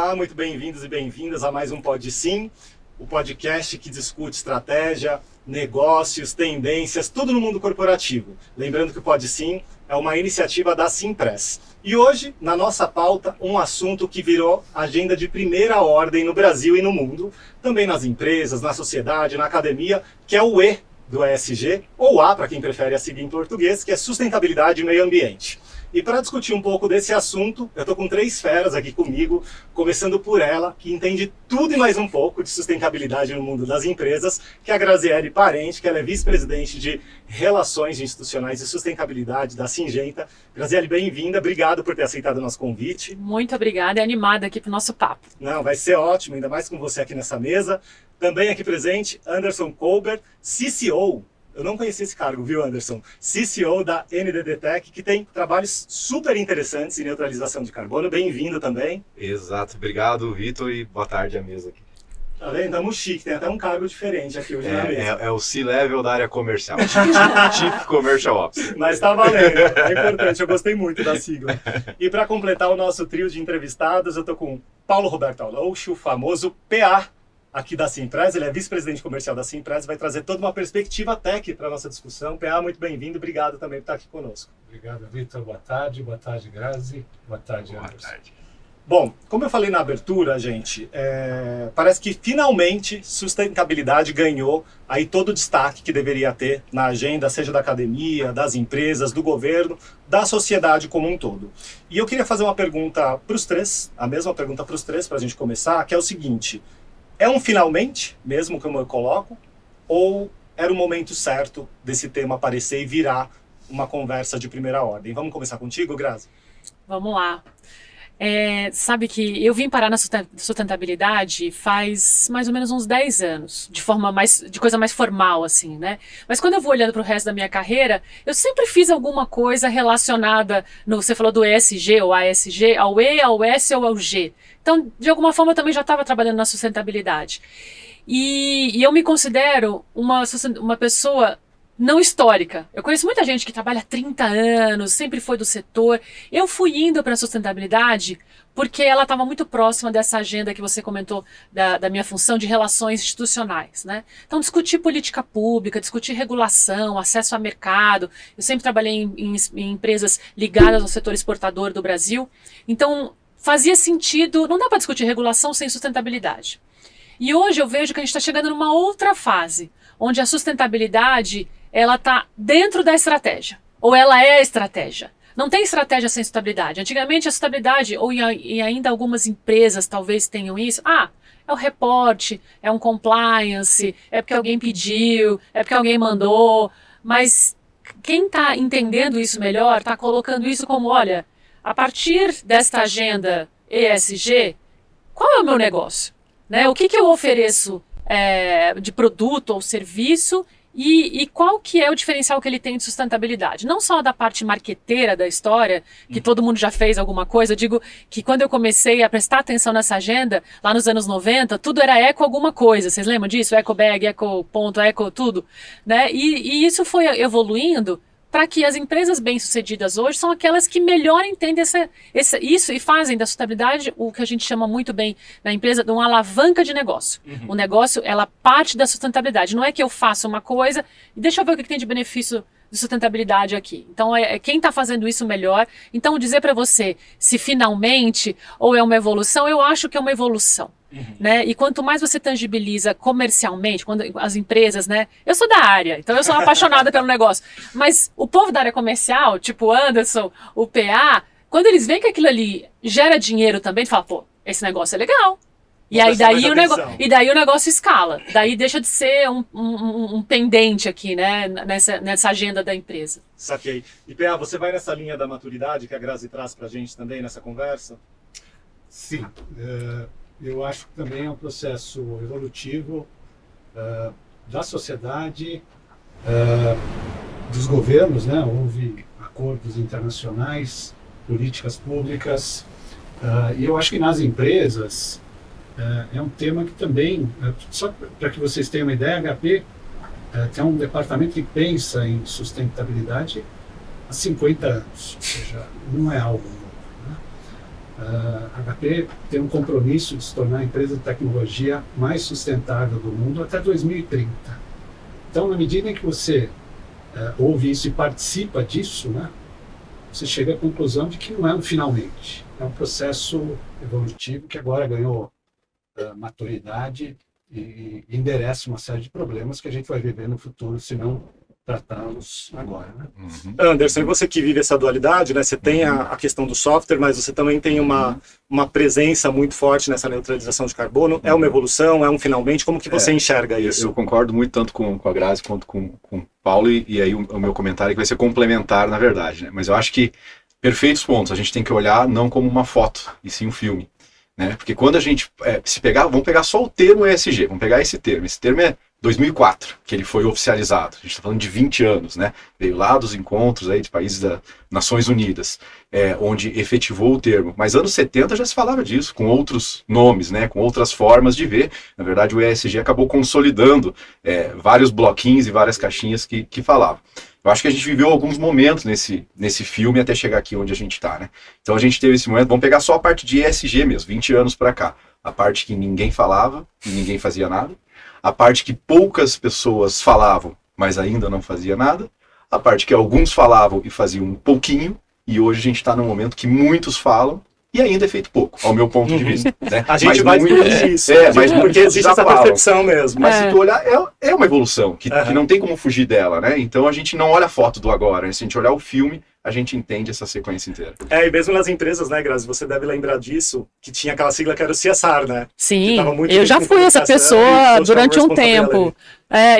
Olá, muito bem-vindos e bem-vindas a mais um Pod Sim, o podcast que discute estratégia, negócios, tendências, tudo no mundo corporativo. Lembrando que o Pod Sim é uma iniciativa da Simpress. E hoje, na nossa pauta, um assunto que virou agenda de primeira ordem no Brasil e no mundo, também nas empresas, na sociedade, na academia, que é o E do ESG, ou A, para quem prefere a sigla em português, que é sustentabilidade e meio ambiente. E para discutir um pouco desse assunto, eu estou com 3 feras aqui comigo, começando por ela, que entende tudo e mais um pouco de sustentabilidade no mundo das empresas, que é a Graziele Parente, que ela é vice-presidente de Relações Institucionais e Sustentabilidade da Syngenta. Graziele, bem-vinda, obrigado por ter aceitado o nosso convite. Muito obrigada e animada aqui para o nosso papo. Não, vai ser ótimo, ainda mais com você aqui nessa mesa. Também aqui presente, Anderson Colbert, CCO. Eu não conhecia esse cargo, viu, Anderson? CCO da NDD Tech, que tem trabalhos super interessantes em neutralização de carbono. Bem-vindo também. Exato, obrigado, Vitor, e boa tarde à mesa aqui. Tá vendo? Estamos chique, tem até um cargo diferente aqui hoje na mesa. É o C-Level da área comercial, Chief Commercial Officer. Mas tá valendo, é importante, eu gostei muito da sigla. E para completar o nosso trio de entrevistados, eu tô com Paulo Roberto Aloucho, o famoso PA, aqui da Simpress. Ele é vice-presidente comercial da Simpress, vai trazer toda uma perspectiva tech para a nossa discussão. PA, muito bem-vindo, obrigado também por estar aqui conosco. Obrigado, Vitor. Boa tarde, Grazi. Boa tarde, Anderson. Boa tarde. Bom, como eu falei na abertura, gente, parece que finalmente sustentabilidade ganhou aí todo o destaque que deveria ter na agenda, seja da academia, das empresas, do governo, da sociedade como um todo. E eu queria fazer uma pergunta para os três, a mesma pergunta para os três, para a gente começar, que é o seguinte: é um finalmente, mesmo como eu coloco, ou era o momento certo desse tema aparecer e virar uma conversa de primeira ordem? Vamos começar contigo, Grazi? Vamos lá. Sabe que eu vim parar na sustentabilidade faz mais ou menos uns 10 anos, de coisa mais formal, assim, né? Mas quando eu vou olhando para o resto da minha carreira, eu sempre fiz alguma coisa relacionada, você falou do ESG ou ASG, ao E, ao S ou ao G. Então, de alguma forma, eu também já estava trabalhando na sustentabilidade. E eu me considero uma pessoa não histórica. Eu conheço muita gente que trabalha há 30 anos, sempre foi do setor. Eu fui indo para a sustentabilidade porque ela estava muito próxima dessa agenda que você comentou da minha função de relações institucionais, né? Então, discutir política pública, discutir regulação, acesso a mercado. Eu sempre trabalhei em empresas ligadas ao setor exportador do Brasil. Então, fazia sentido, não dá para discutir regulação sem sustentabilidade. E hoje eu vejo que a gente está chegando numa outra fase, onde a sustentabilidade ela está dentro da estratégia, ou ela é a estratégia. Não tem estratégia sem sustentabilidade. Antigamente a sustentabilidade, e ainda algumas empresas talvez tenham isso, é o reporte, é um compliance, é porque alguém pediu, é porque alguém mandou, mas quem está entendendo isso melhor está colocando isso como, olha, a partir desta agenda ESG, qual é o meu negócio? Né? O que eu ofereço de produto ou serviço e qual que é o diferencial que ele tem de sustentabilidade? Não só da parte marqueteira da história, que todo mundo já fez alguma coisa. Eu digo que quando eu comecei a prestar atenção nessa agenda, lá nos anos 90, tudo era eco alguma coisa. Vocês lembram disso? Eco bag, eco ponto, eco tudo. Né? E isso foi evoluindo para que as empresas bem-sucedidas hoje são aquelas que melhor entendem isso e fazem da sustentabilidade o que a gente chama muito bem na empresa de uma alavanca de negócio. Uhum. O negócio, ela parte da sustentabilidade. Não é que eu faça uma coisa e deixa eu ver o que tem de benefício de sustentabilidade aqui. Então, quem está fazendo isso melhor. Então, dizer para você se finalmente ou é uma evolução, eu acho que é uma evolução. Uhum. Né? E quanto mais você tangibiliza comercialmente, quando as empresas, né? Eu sou da área, então eu sou apaixonada pelo negócio. Mas o povo da área comercial, tipo Anderson, o PA, quando eles veem que aquilo ali gera dinheiro também, fala, pô, esse negócio é legal. E aí daí o negócio escala. Daí deixa de ser um pendente aqui, né? Nessa agenda da empresa. Saquei. E PA, você vai nessa linha da maturidade que a Grazi traz pra gente também nessa conversa? Sim. Eu acho que também é um processo evolutivo da sociedade, dos governos, né? Houve acordos internacionais, políticas públicas, e eu acho que nas empresas é um tema que também, só para que vocês tenham uma ideia, a HP tem um departamento que pensa em sustentabilidade há 50 anos, ou seja, não é algo novo, né? A HP tem um compromisso de se tornar a empresa de tecnologia mais sustentável do mundo até 2030. Então, na medida em que você ouve isso e participa disso, né, você chega à conclusão de que não é um finalmente. É um processo evolutivo que agora ganhou maturidade e endereça uma série de problemas que a gente vai viver no futuro, se não tratá-los agora, né? Anderson, e você que vive essa dualidade, né? Você tem a questão do software, mas você também tem uma presença muito forte nessa neutralização de carbono. É uma evolução, é um finalmente? Como que você enxerga isso? Eu concordo muito tanto com a Grazi quanto com o Paulo, e aí o meu comentário é que vai ser complementar, na verdade, né? Mas eu acho que, perfeitos pontos, a gente tem que olhar não como uma foto, e sim um filme, né? Porque quando a gente vamos pegar só o termo ESG, vamos pegar esse termo é 2004, que ele foi oficializado. A gente está falando de 20 anos, né? Veio lá dos encontros aí de países das Nações Unidas, onde efetivou o termo. Mas anos 70 já se falava disso, com outros nomes, né? Com outras formas de ver. Na verdade, o ESG acabou consolidando vários bloquinhos e várias caixinhas que falavam. Eu acho que a gente viveu alguns momentos nesse filme até chegar aqui onde a gente está, né? Então a gente teve esse momento, vamos pegar só a parte de ESG mesmo, 20 anos para cá. A parte que ninguém falava e ninguém fazia nada. A parte que poucas pessoas falavam, mas ainda não fazia nada. A parte que alguns falavam e faziam um pouquinho. E hoje a gente está num momento que muitos falam e ainda é feito pouco, ao meu ponto de vista. Né? A gente vai discutir isso, mas porque existe essa percepção mesmo. Mas se tu olhar, é uma evolução, que não tem como fugir dela, né? Então a gente não olha a foto do agora, né? Se a gente olhar o filme, a gente entende essa sequência inteira. E mesmo nas empresas, né, Grazi, você deve lembrar disso, que tinha aquela sigla que era o CSR, né? Sim, eu já fui essa pessoa durante um tempo.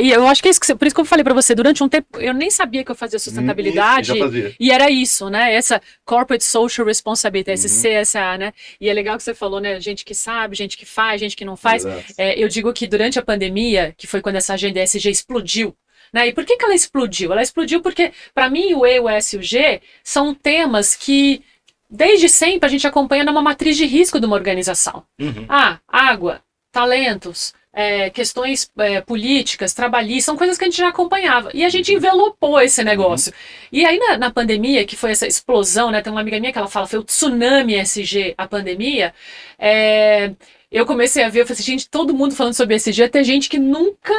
E eu acho que é isso por isso que eu falei para você, durante um tempo eu nem sabia que eu fazia sustentabilidade, e era isso, né, essa Corporate Social Responsibility, esse CSA, né, e é legal que você falou, né, gente que sabe, gente que faz, gente que não faz. Eu digo que durante a pandemia, que foi quando essa agenda ESG explodiu, né? E por que ela explodiu? Ela explodiu porque, para mim, o E, o S e o G são temas que, desde sempre, a gente acompanha numa matriz de risco de uma organização. Água, talentos, questões políticas, trabalhistas, são coisas que a gente já acompanhava. E a gente envelopou esse negócio. E aí, na pandemia, que foi essa explosão, né? Tem uma amiga minha que ela fala, foi o tsunami ESG, a pandemia. Eu comecei a ver, eu falei assim, gente, todo mundo falando sobre ESG, até gente que nunca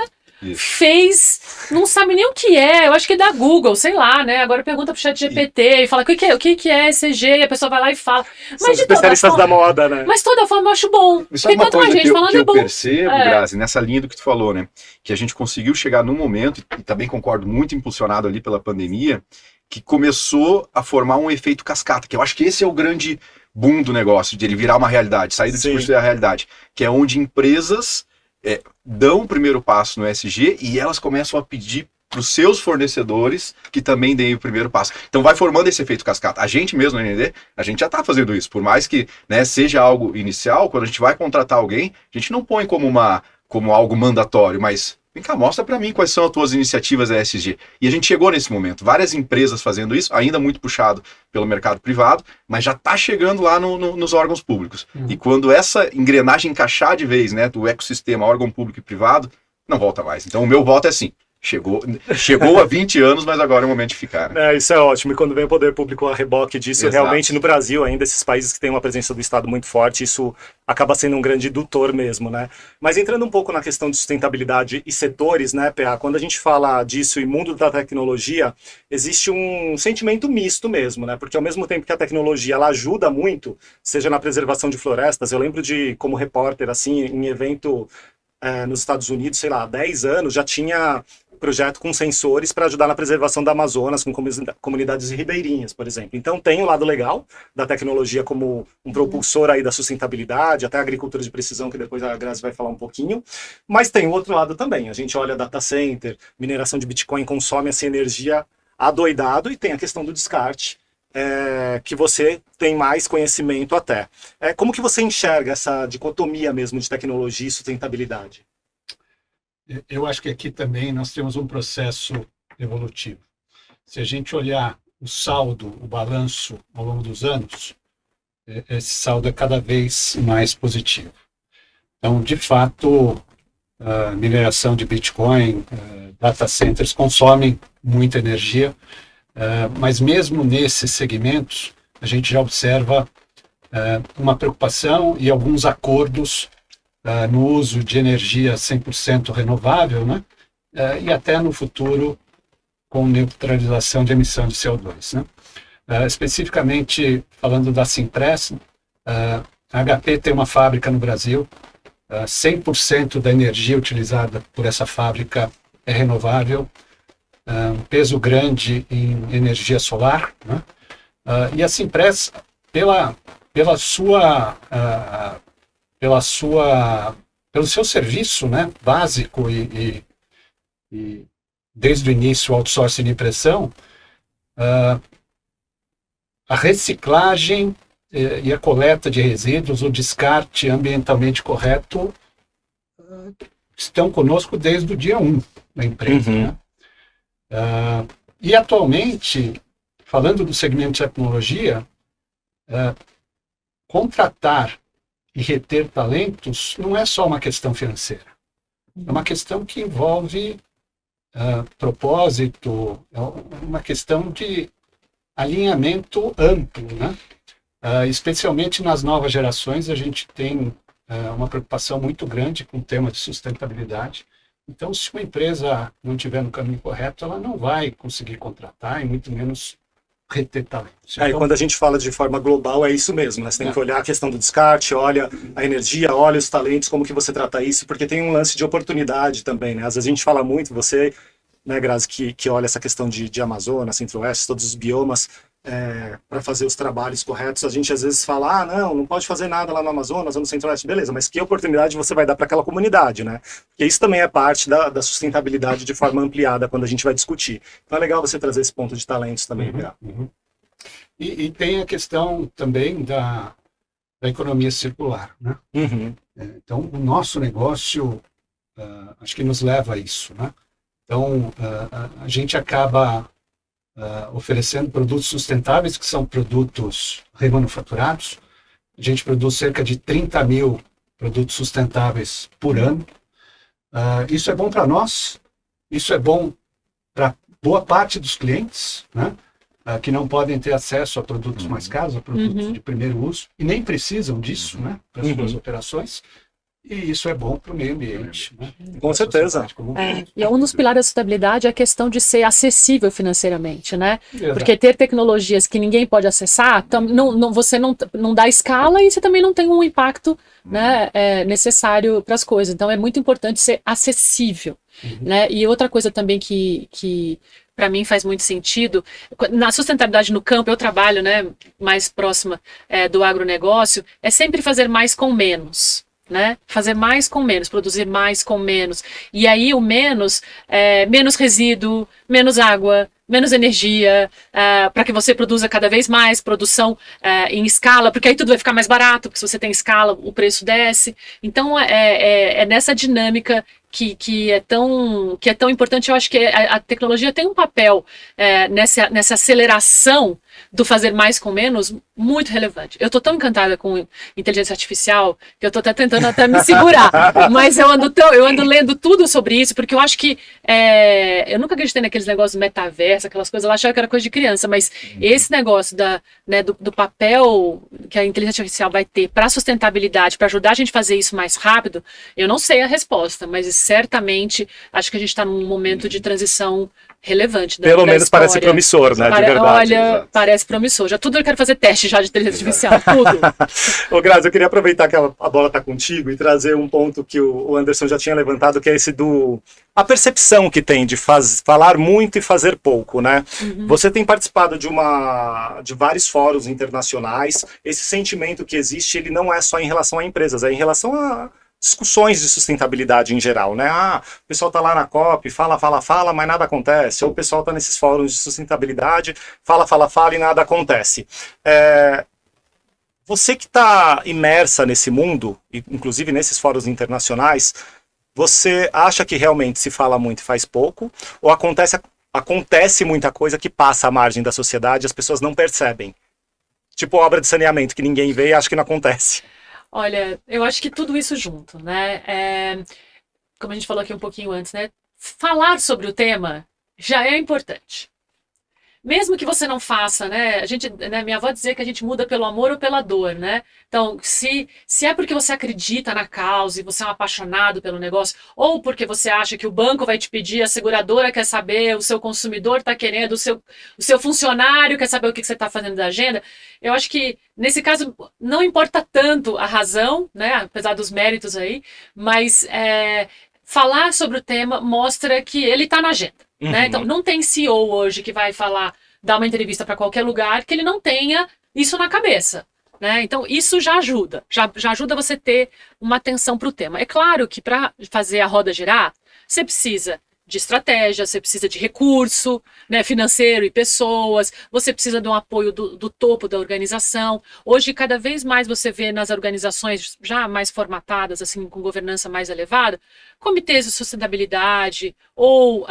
não sabe nem o que é. Eu acho que é da Google, sei lá, né? Agora pergunta pro ChatGPT e fala o que é ESG, e a pessoa vai lá e fala. Mas são especialistas da moda, né? Mas de toda forma eu acho bom. Isso é uma coisa que eu percebo, Grazi, nessa linha do que tu falou, né? Que a gente conseguiu chegar num momento, e também concordo, muito impulsionado ali pela pandemia, que começou a formar um efeito cascata, que eu acho que esse é o grande boom do negócio, de ele virar uma realidade, sair do discurso da realidade, que é onde empresas dão o primeiro passo no ESG e elas começam a pedir para os seus fornecedores que também deem o primeiro passo. Então vai formando esse efeito cascata. A gente mesmo no ND, a gente já está fazendo isso, por mais que, né, seja algo inicial, quando a gente vai contratar alguém, a gente não põe como algo mandatório, mas vem cá, mostra para mim quais são as tuas iniciativas ESG. E a gente chegou nesse momento, várias empresas fazendo isso, ainda muito puxado pelo mercado privado, mas já está chegando lá nos órgãos públicos. E quando essa engrenagem encaixar de vez, né, do ecossistema órgão público e privado, não volta mais. Então o meu voto é assim. Chegou há 20 anos, mas agora é o momento de ficar. Né? Isso é ótimo. E quando vem o poder público a reboque disso, Exato. Realmente no Brasil, ainda esses países que têm uma presença do Estado muito forte, isso acaba sendo um grande indutor mesmo, né? Mas entrando um pouco na questão de sustentabilidade e setores, né, PA, quando a gente fala disso e mundo da tecnologia, existe um sentimento misto mesmo, né? Porque ao mesmo tempo que a tecnologia ela ajuda muito, seja na preservação de florestas, eu lembro de, como repórter, assim, em evento nos Estados Unidos, sei lá, há 10 anos, já tinha projeto com sensores para ajudar na preservação da Amazonas, com comunidades ribeirinhas, por exemplo. Então tem o lado legal da tecnologia como um propulsor aí da sustentabilidade, até a agricultura de precisão, que depois a Grazi vai falar um pouquinho, mas tem o outro lado também. A gente olha data center, mineração de Bitcoin consome essa energia adoidado, e tem a questão do descarte, que você tem mais conhecimento até. Como que você enxerga essa dicotomia mesmo de tecnologia e sustentabilidade? Eu acho que aqui também nós temos um processo evolutivo. Se a gente olhar o saldo, o balanço ao longo dos anos, esse saldo é cada vez mais positivo. Então, de fato, a mineração de Bitcoin, data centers consomem muita energia, mas mesmo nesses segmentos, a gente já observa uma preocupação e alguns acordos no uso de energia 100% renovável, né? E até no futuro com neutralização de emissão de CO2. Né? Especificamente falando da Simpress, a HP tem uma fábrica no Brasil, 100% da energia utilizada por essa fábrica é renovável, um peso grande em energia solar, né? E a Simpress, pelo seu serviço, né, básico e desde o início o outsourcing de impressão, a reciclagem e a coleta de resíduos, o descarte ambientalmente correto, estão conosco desde o dia 1 da empresa. Né? E atualmente, falando do segmento de tecnologia, contratar e reter talentos não é só uma questão financeira. É uma questão que envolve propósito, é uma questão de alinhamento amplo, né? Especialmente nas novas gerações, a gente tem uma preocupação muito grande com o tema de sustentabilidade. Então, se uma empresa não estiver no caminho correto, ela não vai conseguir contratar e muito menos reter talentos. E quando a gente fala de forma global, é isso mesmo, né? Você tem que olhar a questão do descarte, olha a energia, olha os talentos, como que você trata isso, porque tem um lance de oportunidade também, né? Às vezes a gente fala muito, você, né, Grazi, que olha essa questão de Amazonas, Centro-Oeste, todos os biomas, para fazer os trabalhos corretos, a gente às vezes fala, não pode fazer nada lá no Amazonas ou no Centro-Oeste, beleza, mas que oportunidade você vai dar para aquela comunidade, né? Porque isso também é parte da sustentabilidade de forma ampliada quando a gente vai discutir. Então é legal você trazer esse ponto de talentos também, E tem a questão também da economia circular, né? Então, o nosso negócio, acho que nos leva a isso, né? Então, a gente acaba oferecendo produtos sustentáveis, que são produtos remanufaturados. A gente produz cerca de 30 mil produtos sustentáveis por ano. Isso é bom para nós, isso é bom para boa parte dos clientes, né? Que não podem ter acesso a produtos mais caros, a produtos de primeiro uso, e nem precisam disso, né, para as suas operações. E isso é bom para o meio ambiente. Né? Com certeza. E um dos pilares da sustentabilidade é a questão de ser acessível financeiramente, né? Exato. Porque ter tecnologias que ninguém pode acessar, você não dá escala e você também não tem um impacto, né, necessário para as coisas. Então é muito importante ser acessível. Né? E outra coisa também que para mim faz muito sentido, na sustentabilidade no campo, eu trabalho, né, mais próxima do agronegócio, é sempre fazer mais com menos. Né? Fazer mais com menos, produzir mais com menos. E aí o menos, menos resíduo, menos água, menos energia, para que você produza cada vez mais, produção em escala, porque aí tudo vai ficar mais barato, porque se você tem escala, o preço desce. Então é nessa dinâmica que é tão importante. Eu acho que a tecnologia tem um papel nessa aceleração do fazer mais com menos muito relevante. Eu estou tão encantada com inteligência artificial que eu estou até tentando me segurar, mas eu ando lendo tudo sobre isso, porque eu acho que eu nunca acreditei naqueles negócios metaverso, aquelas coisas, eu achava que era coisa de criança, mas esse negócio do papel que a inteligência artificial vai ter para a sustentabilidade, para ajudar a gente a fazer isso mais rápido, eu não sei a resposta, mas certamente acho que a gente está num momento de transição relevante. Pelo menos história. Parece promissor, né? De verdade. Olha, parece promissor. Já tudo eu quero fazer teste já de inteligência artificial, tudo. Ô, Grazi, eu queria aproveitar que a bola está contigo e trazer um ponto que o Anderson já tinha levantado, que é esse a percepção que tem de falar muito e fazer pouco, né? Você tem participado de vários fóruns internacionais. Esse sentimento que existe, ele não é só em relação a empresas, é em relação a discussões de sustentabilidade em geral, né? O pessoal tá lá na COP, fala, mas nada acontece. Ou o pessoal tá nesses fóruns de sustentabilidade, fala e nada acontece. Você que está imersa nesse mundo, inclusive nesses fóruns internacionais, você acha que realmente se fala muito e faz pouco? Ou acontece muita coisa que passa à margem da sociedade e as pessoas não percebem? Tipo obra de saneamento que ninguém vê e acha que não acontece. Olha, eu acho que tudo isso junto, né? Como a gente falou aqui um pouquinho antes, né? Falar sobre o tema já é importante. mesmo que você não faça, né? Minha avó dizia que a gente muda pelo amor ou pela dor, né? Então, se é porque você acredita na causa e você é um apaixonado pelo negócio, ou porque você acha que o banco vai te pedir, a seguradora quer saber, o seu consumidor está querendo, o seu funcionário quer saber o que você está fazendo da agenda, eu acho que, nesse caso, não importa tanto a razão, né? Apesar dos méritos aí, mas falar sobre o tema mostra que ele está na agenda. Né? Então, não tem CEO hoje que vai dar uma entrevista para qualquer lugar que ele não tenha isso na cabeça. Né? Então, isso já ajuda. Já ajuda você ter uma atenção para o tema. É claro que para fazer a roda girar, você precisa de estratégia, você precisa de recurso, né, financeiro e pessoas, você precisa de um apoio do topo da organização. Hoje, cada vez mais você vê nas organizações já mais formatadas, assim, com governança mais elevada, comitês de sustentabilidade ou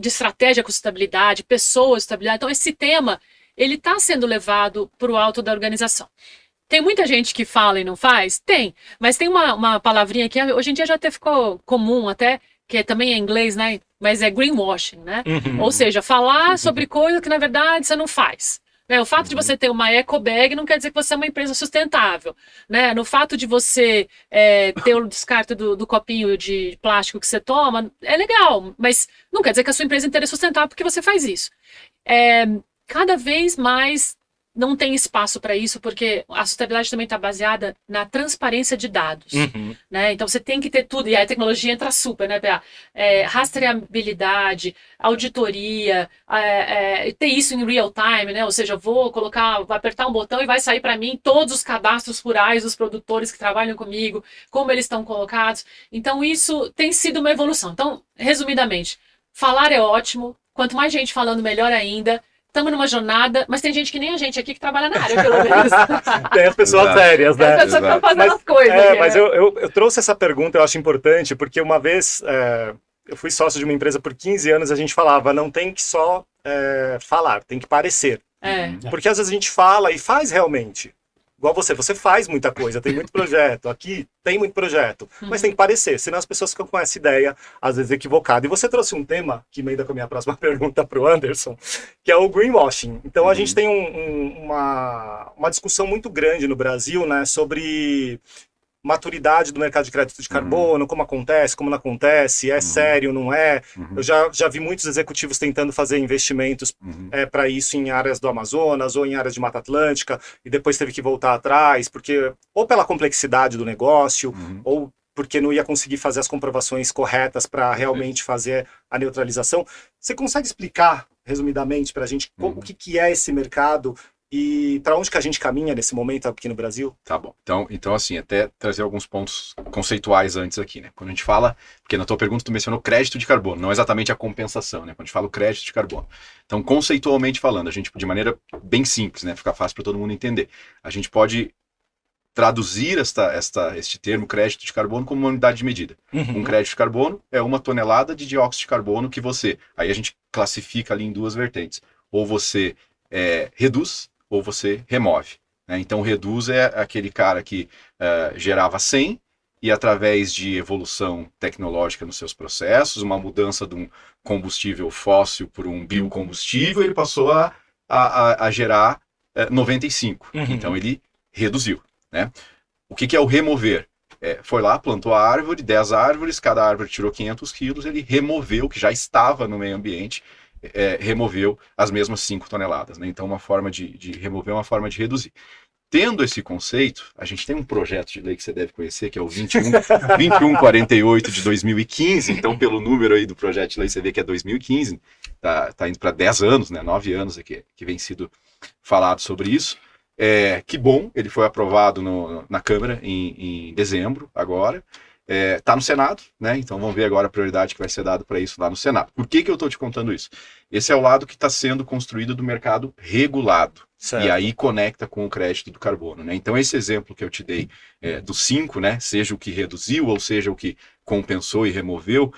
de estratégia com sustentabilidade, pessoas de sustentabilidade. Então, esse tema, ele está sendo levado para o alto da organização. Tem muita gente que fala e não faz? Tem, mas tem uma palavrinha que hoje em dia já até ficou comum, até, que também é inglês, né? Mas é greenwashing, né? Ou seja, falar sobre coisa que na verdade você não faz. Né? O fato de você ter uma eco bag não quer dizer que você é uma empresa sustentável. Né? No fato de você ter o descarte do copinho de plástico que você toma, é legal, mas não quer dizer que a sua empresa inteira é sustentável porque você faz isso. Cada vez mais não tem espaço para isso, porque a sustentabilidade também está baseada na transparência de dados. Né? Então você tem que ter tudo, e a tecnologia entra super, né, PA? Rastreabilidade, auditoria, ter isso em real time, né? Ou seja, vou apertar um botão e vai sair para mim todos os cadastros rurais dos produtores que trabalham comigo, como eles estão colocados. Então isso tem sido uma evolução. Então, resumidamente, falar é ótimo, quanto mais gente falando, melhor ainda. Estamos numa jornada, mas tem gente que nem a gente aqui que trabalha na área, pelo menos. Tem as pessoas sérias, né? Tem as pessoas que estão fazendo as coisas. Mas eu trouxe essa pergunta, eu acho importante, porque uma vez eu fui sócio de uma empresa por 15 anos, a gente falava, não tem que só falar, tem que parecer. Porque às vezes a gente fala e faz realmente. Igual você faz muita coisa, tem muito projeto, aqui tem muito projeto, mas tem que parecer, senão as pessoas ficam com essa ideia, às vezes equivocada. E você trouxe um tema, que emenda com a minha próxima pergunta para o Anderson, que é o greenwashing. Então a gente tem uma discussão muito grande no Brasil, né, sobre maturidade do mercado de crédito de carbono, como acontece, como não acontece, é sério, não é. Eu já vi muitos executivos tentando fazer investimentos para isso em áreas do Amazonas ou em áreas de Mata Atlântica, e depois teve que voltar atrás, porque ou pela complexidade do negócio, ou porque não ia conseguir fazer as comprovações corretas para realmente fazer a neutralização. Você consegue explicar, resumidamente, para a gente o que é esse mercado e para onde que a gente caminha nesse momento aqui no Brasil? Tá bom. Então assim, até trazer alguns pontos conceituais antes aqui, né? Quando a gente fala, porque na tua pergunta tu mencionou crédito de carbono, não exatamente a compensação, né? Quando a gente fala o crédito de carbono. Então, conceitualmente falando, a gente, de maneira bem simples, né? Fica fácil para todo mundo entender. A gente pode traduzir este termo crédito de carbono como uma unidade de medida. Um crédito de carbono é 1 tonelada de dióxido de carbono que aí a gente classifica ali em duas vertentes. Ou você reduz, ou você remove. Né? Então, reduz é aquele cara que gerava 100 e através de evolução tecnológica nos seus processos, uma mudança de um combustível fóssil por um biocombustível, ele passou a gerar 95. Então, ele reduziu. Né? O que é o remover? Foi lá, plantou a árvore, 10 árvores, cada árvore tirou 500 quilos, ele removeu o que já estava no meio ambiente, removeu as mesmas 5 toneladas. Né? Então, uma forma de remover é uma forma de reduzir. Tendo esse conceito, a gente tem um projeto de lei que você deve conhecer, que é o 2148 de 2015. Então, pelo número aí do projeto de lei, você vê que é 2015. Tá indo para 10 anos, né? 9 anos aqui, que vem sido falado sobre isso. Que bom, ele foi aprovado na Câmara em dezembro, agora. Está no Senado, né? Então vamos ver agora a prioridade que vai ser dada para isso lá no Senado. Por que eu estou te contando isso? Esse é o lado que está sendo construído do mercado regulado. Certo. E aí conecta com o crédito do carbono. Né? Então esse exemplo que eu te dei dos 5, né? Seja o que reduziu ou seja o que compensou e removeu,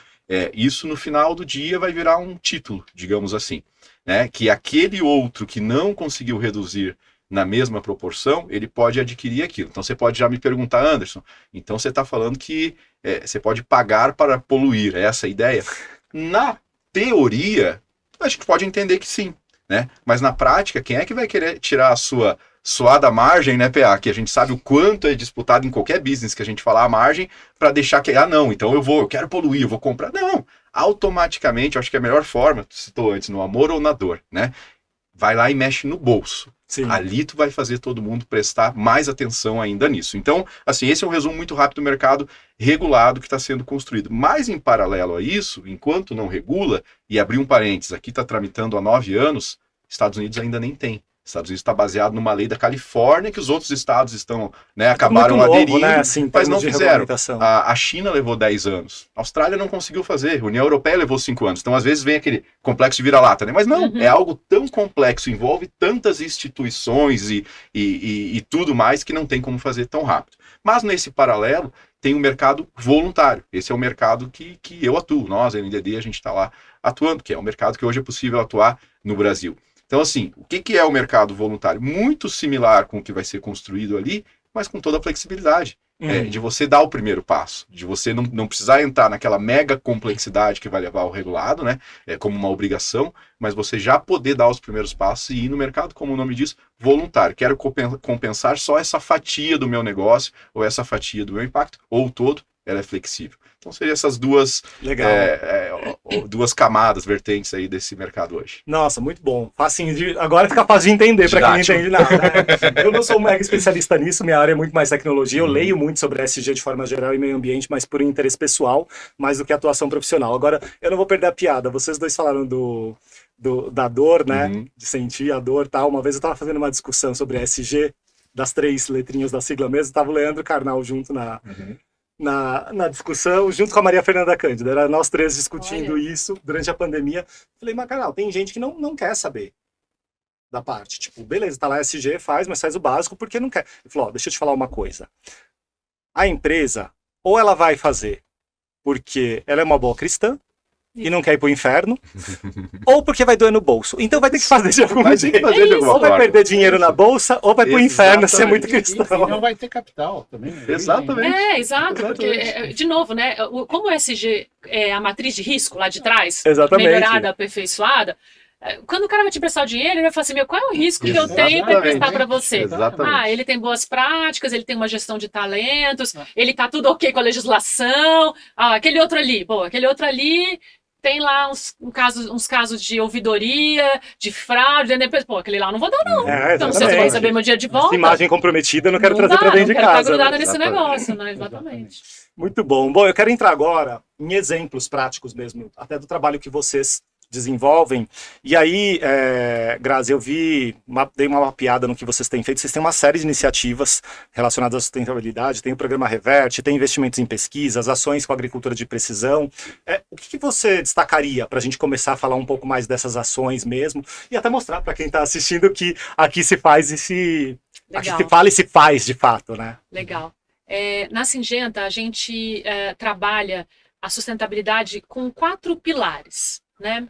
isso no final do dia vai virar um título, digamos assim. Né? Que aquele outro que não conseguiu reduzir na mesma proporção, ele pode adquirir aquilo. Então você pode já me perguntar, Anderson, então você está falando que você pode pagar para poluir, é essa a ideia? Na teoria, a gente pode entender que sim, né? Mas na prática, quem é que vai querer tirar a sua suada margem, né, PA? Que a gente sabe o quanto é disputado em qualquer business que a gente falar a margem, para deixar que, não, então eu quero poluir, eu vou comprar. Não, automaticamente, eu acho que a melhor forma, tu citou antes, no amor ou na dor, né? Vai lá e mexe no bolso. Sim. Ali tu vai fazer todo mundo prestar mais atenção ainda nisso. Então, assim, esse é um resumo muito rápido do mercado regulado que está sendo construído. Mas, em paralelo a isso, enquanto não regula, e abrir um parênteses, aqui está tramitando há 9 anos, Estados Unidos ainda nem tem. Estados Unidos está baseado numa lei da Califórnia que os outros estados estão, né, acabaram muito novo, aderindo, né, assim, em mas termos não de fizeram. regulamentação. A China levou 10 anos, a Austrália não conseguiu fazer, a União Europeia levou 5 anos. Então, às vezes, vem aquele complexo de vira-lata, né? Mas não, é algo tão complexo, envolve tantas instituições e tudo mais que não tem como fazer tão rápido. Mas, nesse paralelo, tem o mercado voluntário. Esse é o mercado que eu atuo. Nós, a NDD, a gente está lá atuando, que é o mercado que hoje é possível atuar no Brasil. Então, assim, o que é o mercado voluntário? Muito similar com o que vai ser construído ali, mas com toda a flexibilidade. De você dar o primeiro passo, de você não precisar entrar naquela mega complexidade que vai levar ao regulado, né? Como uma obrigação, mas você já poder dar os primeiros passos e ir no mercado, como o nome diz, voluntário. Quero compensar só essa fatia do meu negócio, ou essa fatia do meu impacto, ou o todo, ela é flexível. Então, seriam essas duas camadas, vertentes aí desse mercado hoje. Nossa, muito bom. Facinho agora fica fácil de entender para quem não entende nada. Né? Eu não sou um mega especialista nisso, minha área é muito mais tecnologia. Eu leio muito sobre ESG de forma geral e meio ambiente, mas por interesse pessoal, mais do que atuação profissional. Agora, eu não vou perder a piada. Vocês dois falaram da dor, né? De sentir a dor e tal. Uma vez eu estava fazendo uma discussão sobre ESG, das 3 letrinhas da sigla mesmo, estava o Leandro Carnal junto na discussão, junto com a Maria Fernanda Cândida. Era nós 3 discutindo isso durante a pandemia. Falei, mas Carnal, tem gente que não quer saber da parte. Tipo, beleza, tá lá SG, mas faz o básico porque não quer. Ele falou, deixa eu te falar uma coisa. A empresa, ou ela vai fazer porque ela é uma boa cristã e não quer ir pro inferno, ou porque vai doer no bolso. Então vai ter que fazer de algum jeito. Ou vai perder dinheiro na bolsa, ou vai pro inferno ser muito cristão. E não vai ter capital também. Né? Exatamente. Exato, porque, de novo, né, como o ESG é a matriz de risco lá de trás, Exatamente. melhorada, aperfeiçoada, quando o cara vai te prestar o dinheiro, ele vai falar assim, qual é o risco que eu tenho para emprestar para você? Exatamente. Ele tem boas práticas, ele tem uma gestão de talentos, ele tá tudo ok com a legislação, aquele outro ali tem lá uns casos de ouvidoria, de fraude, aquele lá não vou dar não. Então, se você vai receber meu dinheiro de volta... Essa imagem comprometida eu não quero trazer para dentro de casa. Não quero estar grudada nesse negócio, né? Exatamente. Muito bom. Bom, eu quero entrar agora em exemplos práticos mesmo, até do trabalho que vocês desenvolvem. E aí, Grazi, eu dei uma mapeada no que vocês têm feito. Vocês têm uma série de iniciativas relacionadas à sustentabilidade, tem o programa Reverte, tem investimentos em pesquisas, ações com agricultura de precisão. O que você destacaria para a gente começar a falar um pouco mais dessas ações mesmo e até mostrar para quem está assistindo que aqui se faz aqui se fala e se faz de fato, né? Legal. Na Syngenta, a gente trabalha a sustentabilidade com 4 pilares, né?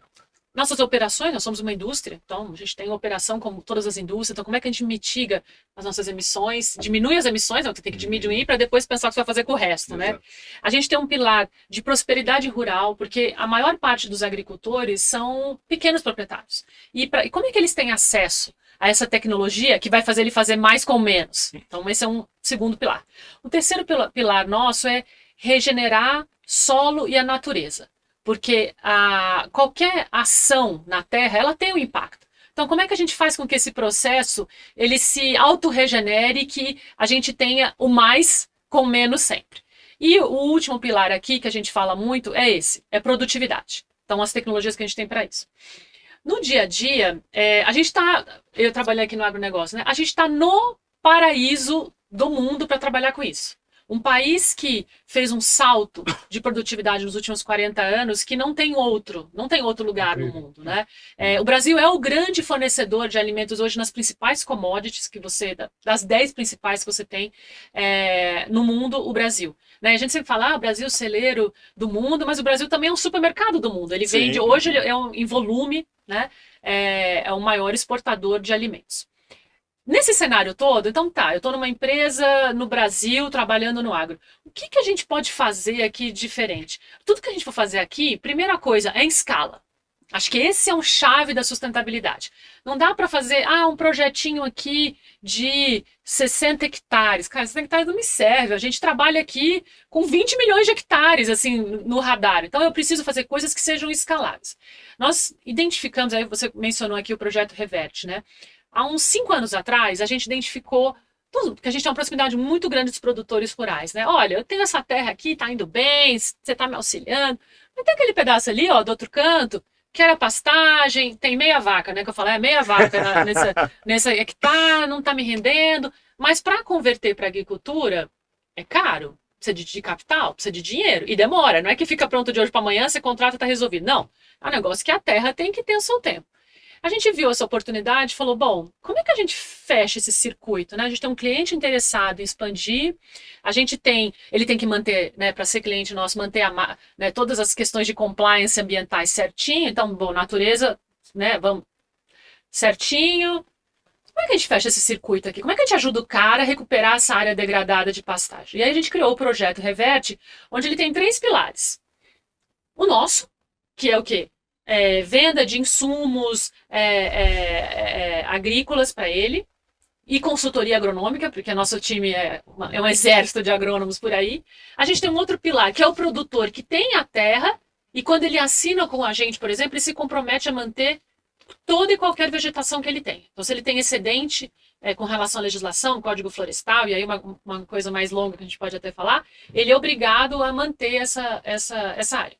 Nossas operações, nós somos uma indústria, então a gente tem operação como todas as indústrias, então como é que a gente mitiga as nossas emissões, diminui as emissões, você tem que diminuir para depois pensar o que você vai fazer com o resto, né? A gente tem um pilar de prosperidade rural, porque a maior parte dos agricultores são pequenos proprietários. E como é que eles têm acesso a essa tecnologia que vai fazer ele fazer mais com menos? Então esse é um segundo pilar. O terceiro pilar nosso é regenerar solo e a natureza. Porque qualquer ação na Terra, ela tem um impacto. Então, como é que a gente faz com que esse processo ele se autorregenere e que a gente tenha o mais com menos sempre? E o último pilar aqui, que a gente fala muito, é produtividade. Então, as tecnologias que a gente tem para isso. No dia a dia, eu trabalhei aqui no agronegócio, né? A gente está no paraíso do mundo para trabalhar com isso. Um país que fez um salto de produtividade nos últimos 40 anos que não tem outro lugar no mundo, né? O Brasil é o grande fornecedor de alimentos hoje nas principais commodities das 10 principais que você tem no mundo, o Brasil. Né? A gente sempre fala, o Brasil é o celeiro do mundo, mas o Brasil também é um supermercado do mundo. Ele vende, hoje ele em volume, né? É o maior exportador de alimentos. Nesse cenário todo, então eu estou numa empresa no Brasil, trabalhando no agro. O que a gente pode fazer aqui diferente? Tudo que a gente for fazer aqui, primeira coisa, é em escala. Acho que esse é um chave da sustentabilidade. Não dá para fazer um projetinho aqui de 60 hectares. Cara, 60 hectares não me serve. A gente trabalha aqui com 20 milhões de hectares assim, no radar. Então eu preciso fazer coisas que sejam escaláveis. Nós identificamos, aí você mencionou aqui o projeto Reverte, né? Há uns 5 anos atrás, a gente identificou tudo, porque a gente tem uma proximidade muito grande dos produtores rurais, né? Olha, eu tenho essa terra aqui, tá indo bem, você tá me auxiliando. Mas tem aquele pedaço ali, ó, do outro canto, que era pastagem, tem meia vaca, né? Que eu falo, meia vaca nessa hectare, não tá me rendendo. Mas para converter para agricultura, é caro. Precisa de capital, precisa de dinheiro. E demora. Não é que fica pronto de hoje para amanhã, você contrata e tá resolvido. Não. É um negócio que a terra tem que ter o seu tempo. A gente viu essa oportunidade e falou, bom, como é que a gente fecha esse circuito, né? A gente tem um cliente interessado em expandir, ele tem que manter, né, para ser cliente nosso, manter né, todas as questões de compliance ambientais certinho, então, bom, natureza, né, vamos certinho. Como é que a gente fecha esse circuito aqui? Como é que a gente ajuda o cara a recuperar essa área degradada de pastagem? E aí a gente criou o projeto Reverte, onde ele tem 3 pilares. O nosso, que é o quê? Venda de insumos agrícolas para ele e consultoria agronômica, porque nosso time é um exército de agrônomos por aí. A gente tem um outro pilar, que é o produtor que tem a terra e quando ele assina com a gente, por exemplo, ele se compromete a manter toda e qualquer vegetação que ele tem. Então, se ele tem excedente com relação à legislação, Código Florestal, e aí uma coisa mais longa que a gente pode até falar, ele é obrigado a manter essa área.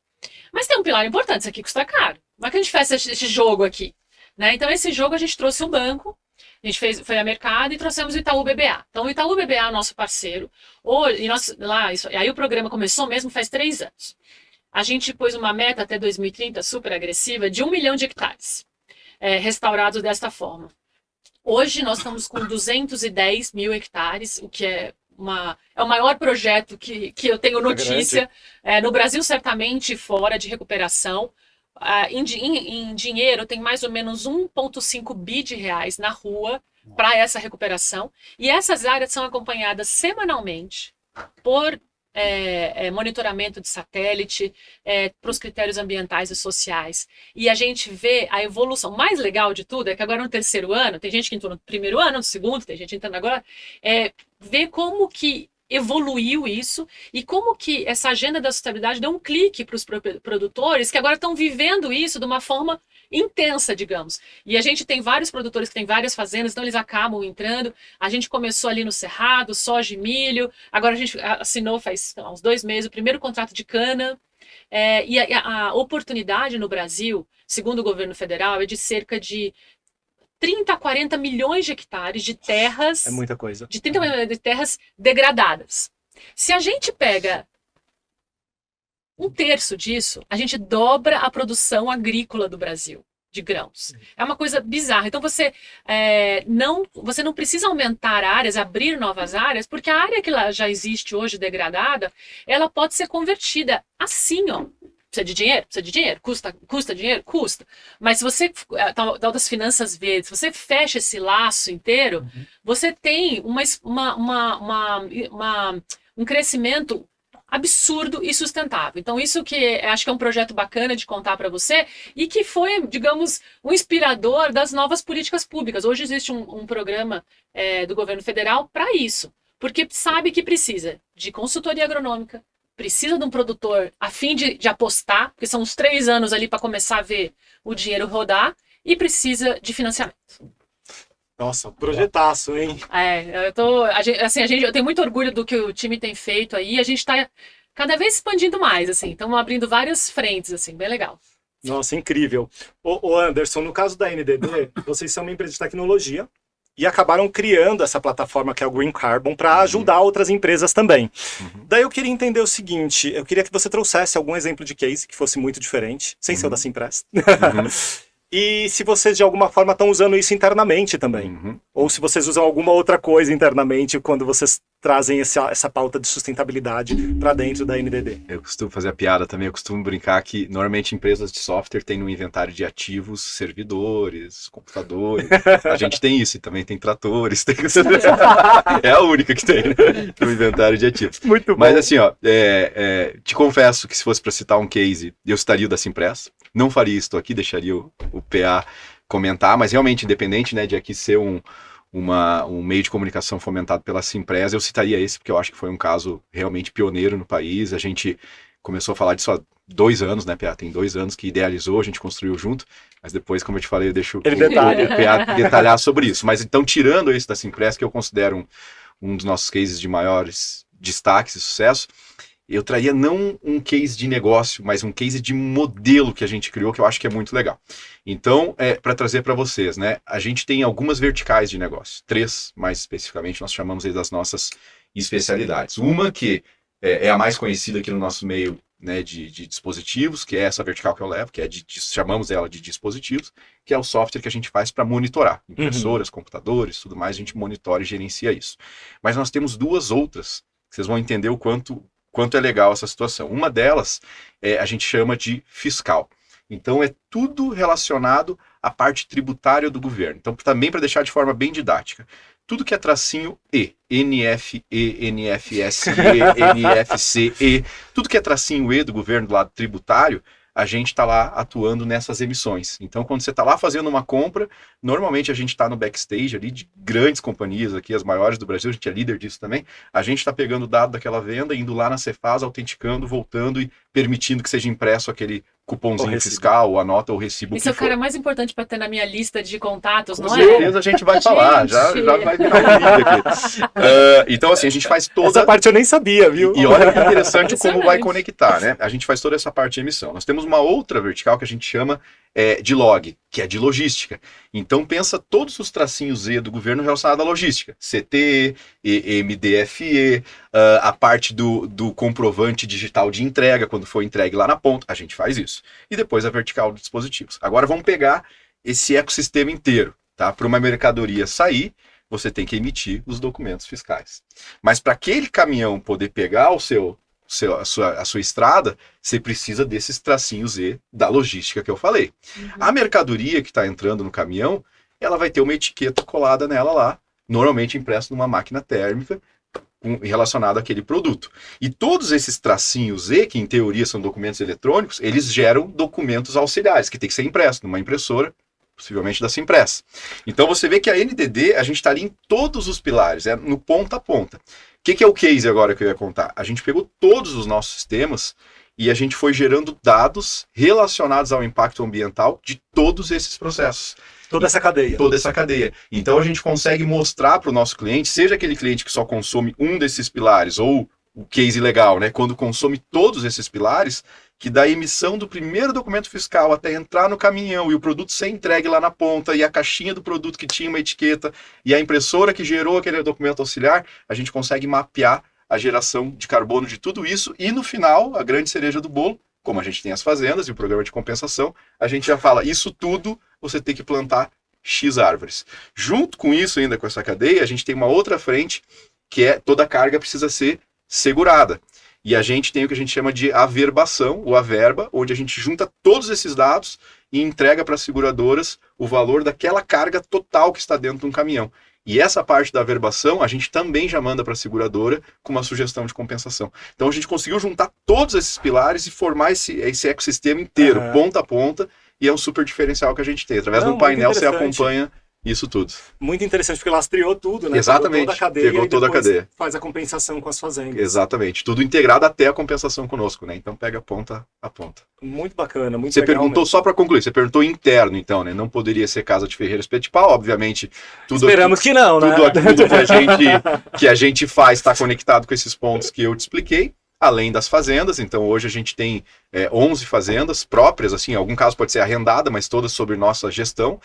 Mas tem um pilar importante, isso aqui custa caro. Como é que a gente faz esse jogo aqui? Né? Então, esse jogo a gente trouxe um banco, a gente foi a mercado e trouxemos o Itaú BBA. Então, o Itaú BBA é o nosso parceiro. Aí o programa começou mesmo faz 3 anos. A gente pôs uma meta até 2030 super agressiva de 1 milhão de hectares restaurados desta forma. Hoje nós estamos com 210 mil hectares, o que é o maior projeto que eu tenho notícia no Brasil, certamente, e fora, de recuperação. Em dinheiro, tem mais ou menos 1,5 bi de reais na rua para essa recuperação. E essas áreas são acompanhadas semanalmente por monitoramento de satélite, para os critérios ambientais e sociais. E a gente vê a evolução. O mais legal de tudo é que agora no 3º ano, tem gente que entrou no 1º ano, no 2º, tem gente entrando agora, ver como que evoluiu isso e como que essa agenda da sustentabilidade deu um clique para os produtores que agora estão vivendo isso de uma forma intensa, digamos. E a gente tem vários produtores que têm várias fazendas, então eles acabam entrando. A gente começou ali no Cerrado, soja e milho, agora a gente assinou faz uns 2 meses o primeiro contrato de cana. E a oportunidade no Brasil, segundo o governo federal, é de cerca de 30 a 40 milhões de hectares de terras. É muita coisa. De 30 milhões de terras degradadas. Se a gente pega 1/3 disso, a gente dobra a produção agrícola do Brasil, de grãos. É uma coisa bizarra. Então você não precisa aumentar áreas, abrir novas áreas, porque a área que já existe hoje degradada, ela pode ser convertida assim, ó. Precisa de dinheiro? Precisa de dinheiro. Custa dinheiro? Custa. Mas se você, tal das finanças verdes, se você fecha esse laço inteiro, você tem um crescimento absurdo e sustentável. Então isso que acho que é um projeto bacana de contar para você e que foi, digamos, um inspirador das novas políticas públicas. Hoje existe um programa do governo federal para isso, porque sabe que precisa de consultoria agronômica, precisa de um produtor a fim de apostar, porque são uns 3 anos ali para começar a ver o dinheiro rodar, e precisa de financiamento. Nossa, projetaço, hein? Eu tenho muito orgulho do que o time tem feito aí, a gente está cada vez expandindo mais, assim, estamos abrindo várias frentes, assim, bem legal. Nossa, incrível. Ô Anderson, no caso da NDB, vocês são uma empresa de tecnologia, e acabaram criando essa plataforma que é o Green Carbon para ajudar outras empresas também. Daí eu queria entender o seguinte, eu queria que você trouxesse algum exemplo de case que fosse muito diferente, sem ser o da Simpress. E se vocês de alguma forma estão usando isso internamente também. Ou se vocês usam alguma outra coisa internamente quando vocês trazem essa pauta de sustentabilidade para dentro da NDD. Eu costumo fazer a piada também, eu costumo brincar que normalmente empresas de software têm no inventário de ativos servidores, computadores. A gente tem isso, e também tem tratores. É a única que tem, né, no inventário de ativos. Muito bom. Mas assim, ó, te confesso que se fosse para citar um case, eu citaria o da Simpress. Não faria isso aqui, deixaria o PA comentar, mas realmente, independente, né, de aqui ser um meio de comunicação fomentado pela Simpress, eu citaria esse, porque eu acho que foi um caso realmente pioneiro no país. A gente começou a falar disso há 2 anos, né, PA? Tem 2 anos que idealizou, a gente construiu junto, mas depois, como eu te falei, eu deixo o PA detalhar sobre isso. Mas então, tirando esse da Simpress, que eu considero um dos nossos cases de maiores destaques e sucesso, eu traria não um case de negócio, mas um case de modelo que a gente criou, que eu acho que é muito legal. Então, para trazer para vocês, né, a gente tem algumas verticais de negócio, 3 mais especificamente, nós chamamos aí das nossas especialidades. Uma que é a mais conhecida aqui no nosso meio, né, de dispositivos, que é essa vertical que eu levo, que chamamos ela de dispositivos, que é o software que a gente faz para monitorar impressoras, computadores, tudo mais, a gente monitora e gerencia isso. Mas nós temos 2 outras, que vocês vão entender o quanto é legal essa situação. Uma delas a gente chama de fiscal. Então é tudo relacionado à parte tributária do governo. Então também para deixar de forma bem didática, tudo que é tracinho E, NFE, NFSE, NFCE, tudo que é tracinho E do governo do lado tributário, a gente está lá atuando nessas emissões. Então, quando você está lá fazendo uma compra, normalmente a gente está no backstage ali de grandes companhias aqui, as maiores do Brasil, a gente é líder disso também, a gente está pegando o dado daquela venda, indo lá na Cefaz, autenticando, voltando e permitindo que seja impresso aquele cupomzinho fiscal, a nota ou o recibo. Esse é o cara mais importante para ter na minha lista de contatos, não é? Com certeza a gente vai falar, já vai virar um vídeo aqui. Então, assim, a gente faz toda... Essa parte eu nem sabia, viu? E olha que interessante como vai conectar, né? A gente faz toda essa parte de emissão. Nós temos uma outra vertical que a gente chama de log, que é de logística. Então, pensa todos os tracinhos E do governo relacionados à logística. CTE, EMDFE, a parte do comprovante digital de entrega, quando for entregue lá na ponta, a gente faz isso. E depois a vertical de dispositivos. Agora vamos pegar esse ecossistema inteiro, tá? Para uma mercadoria sair, você tem que emitir os documentos fiscais. Mas para aquele caminhão poder pegar a sua estrada, você precisa desses tracinhos E da logística que eu falei. A mercadoria que está entrando no caminhão, ela vai ter uma etiqueta colada nela lá, normalmente impressa numa máquina térmica, relacionado àquele produto. E todos esses tracinhos E, que em teoria são documentos eletrônicos, eles geram documentos auxiliares, que tem que ser impresso numa impressora, possivelmente da Simpress. Então você vê que a NDD, a gente está ali em todos os pilares, no ponta a ponta. O que é o case agora que eu ia contar? A gente pegou todos os nossos sistemas e a gente foi gerando dados relacionados ao impacto ambiental de todos esses processos. Toda essa cadeia. Toda essa cadeia. Então a gente consegue mostrar para o nosso cliente, seja aquele cliente que só consome um desses pilares, ou o case legal, né? Quando consome todos esses pilares, que da emissão do primeiro documento fiscal até entrar no caminhão e o produto ser entregue lá na ponta e a caixinha do produto que tinha uma etiqueta e a impressora que gerou aquele documento auxiliar, a gente consegue mapear a geração de carbono de tudo isso e no final, a grande cereja do bolo, como a gente tem as fazendas e o programa de compensação, a gente já fala, isso tudo você tem que plantar X árvores. Junto com isso, ainda com essa cadeia, a gente tem uma outra frente, que é toda a carga precisa ser segurada. E a gente tem o que a gente chama de averbação, ou averba, onde a gente junta todos esses dados e entrega para as seguradoras o valor daquela carga total que está dentro de um caminhão. E essa parte da averbação, a gente também já manda para a seguradora com uma sugestão de compensação. Então a gente conseguiu juntar todos esses pilares e formar esse ecossistema inteiro, ponta a ponta, e é um super diferencial que a gente tem. Através do painel você acompanha isso tudo. Muito interessante, porque lastreou tudo, né? Exatamente, pegou toda a cadeia. Faz a compensação com as fazendas. Exatamente, tudo integrado até a compensação conosco, né? Então pega ponta a ponta. Muito bacana, muito Você legal. Você perguntou, mesmo. Só para concluir, você perguntou interno, então, né? Não poderia ser Casa de Ferreiros Petipau, obviamente. Esperamos que não, né? Tudo aquilo que a gente faz está conectado com esses pontos que eu te expliquei. Além das fazendas, então hoje a gente tem 11 fazendas próprias, assim, em algum caso pode ser arrendada, mas todas sob nossa gestão,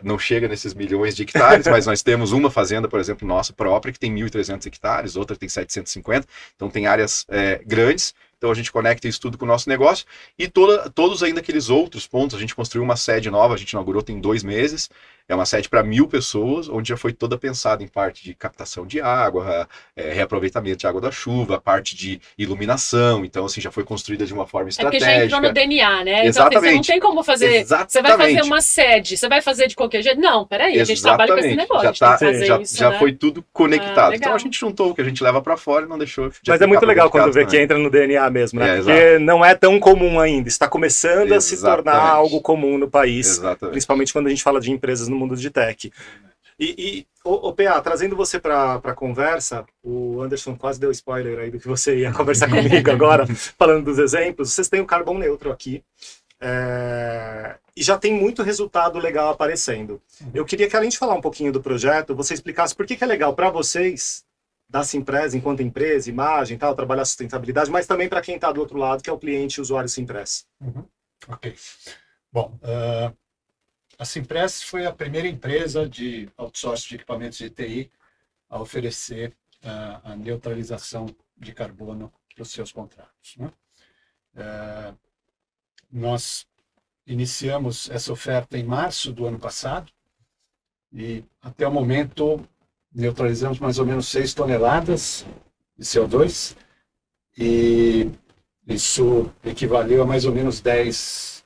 não chega nesses milhões de hectares, mas nós temos uma fazenda, por exemplo, nossa própria, que tem 1.300 hectares, outra tem 750, então tem áreas grandes, então a gente conecta isso tudo com o nosso negócio, e todos ainda aqueles outros pontos, a gente construiu uma sede nova, a gente inaugurou tem 2 meses, é uma sede para 1.000 pessoas, onde já foi toda pensada em parte de captação de água, reaproveitamento de água da chuva, parte de iluminação, então assim, já foi construída de uma forma É porque estratégica. já entrou no DNA, né? Exatamente. Então, assim, você não tem como fazer. Exatamente. Você vai fazer uma sede, você vai fazer de qualquer jeito? Não, peraí, a gente trabalha com esse negócio, a gente tem que fazer isso, já né? foi tudo conectado. legal. Então a gente juntou o que a gente leva para fora e não deixou. Mas é muito legal quando vê que entra no DNA mesmo, né? Porque exato. não é tão comum ainda. Está começando a se tornar algo comum no país. Exatamente. Principalmente quando a gente fala de empresas no mundo de tech. Ô, PA, trazendo você para a conversa, o Anderson quase deu spoiler aí do que você ia conversar comigo agora, falando dos exemplos. Vocês têm o Carbon Neutral aqui. E já tem muito resultado legal aparecendo. Eu queria que, além de falar um pouquinho do projeto, você explicasse por que é legal para vocês, da Simpress, enquanto empresa, imagem, tal, trabalhar sustentabilidade, mas também para quem está do outro lado, que é o cliente e usuário Simpress. Ok. Bom, a Simpress foi a primeira empresa de outsourcing de equipamentos de TI a oferecer a neutralização de carbono para os seus contratos, né? Nós iniciamos essa oferta em março do ano passado e até o momento neutralizamos mais ou menos 6 toneladas de CO2 e isso equivaleu a mais ou menos 10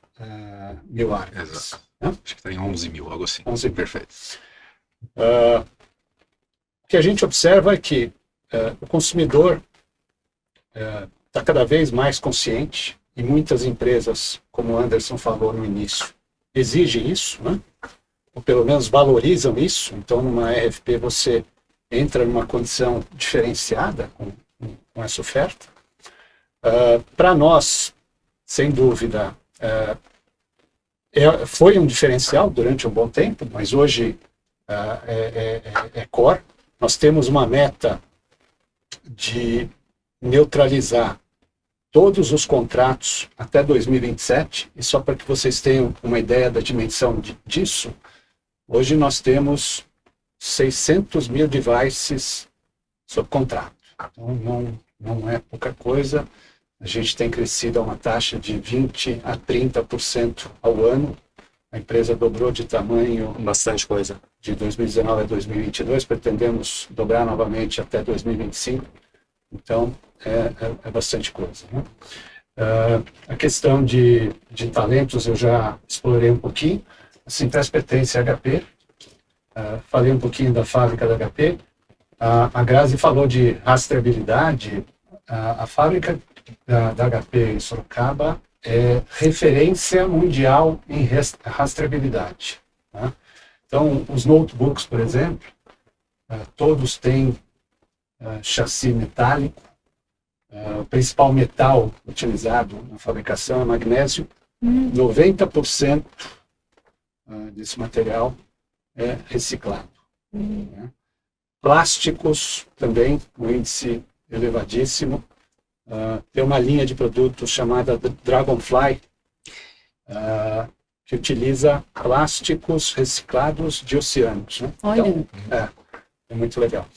mil árvores. Exato. Né? Acho que está em 11 mil, algo assim. 11 mil. Perfeito. O que a gente observa é que o consumidor está cada vez mais consciente e muitas empresas, como o Anderson falou no início, exigem isso, né? Ou pelo menos valorizam isso. Então, numa RFP, você entra numa condição diferenciada com essa oferta. Para nós, sem dúvida, foi um diferencial durante um bom tempo, mas hoje é core. Nós temos uma meta de neutralizar todos os contratos até 2027, e só para que vocês tenham uma ideia da dimensão disso, hoje nós temos 600 mil devices sob contrato. Então não é pouca coisa, a gente tem crescido a uma taxa de 20% a 30% ao ano, a empresa dobrou de tamanho. Bastante coisa. De 2019 a 2022, pretendemos dobrar novamente até 2025. Então, é bastante coisa. Né? A questão de talentos eu já explorei um pouquinho. A Simpress pertence à HP. Falei um pouquinho da fábrica da HP. A Grazi falou de rastreabilidade. A fábrica da HP em Sorocaba é referência mundial em rastreabilidade. Tá? Então, os notebooks, por exemplo, todos têm chassi metálico. O principal metal utilizado na fabricação é magnésio. 90% desse material é reciclado. Né? Plásticos também, um índice elevadíssimo. Tem uma linha de produtos chamada Dragonfly, que utiliza plásticos reciclados de oceanos. Né? Então, é muito legal.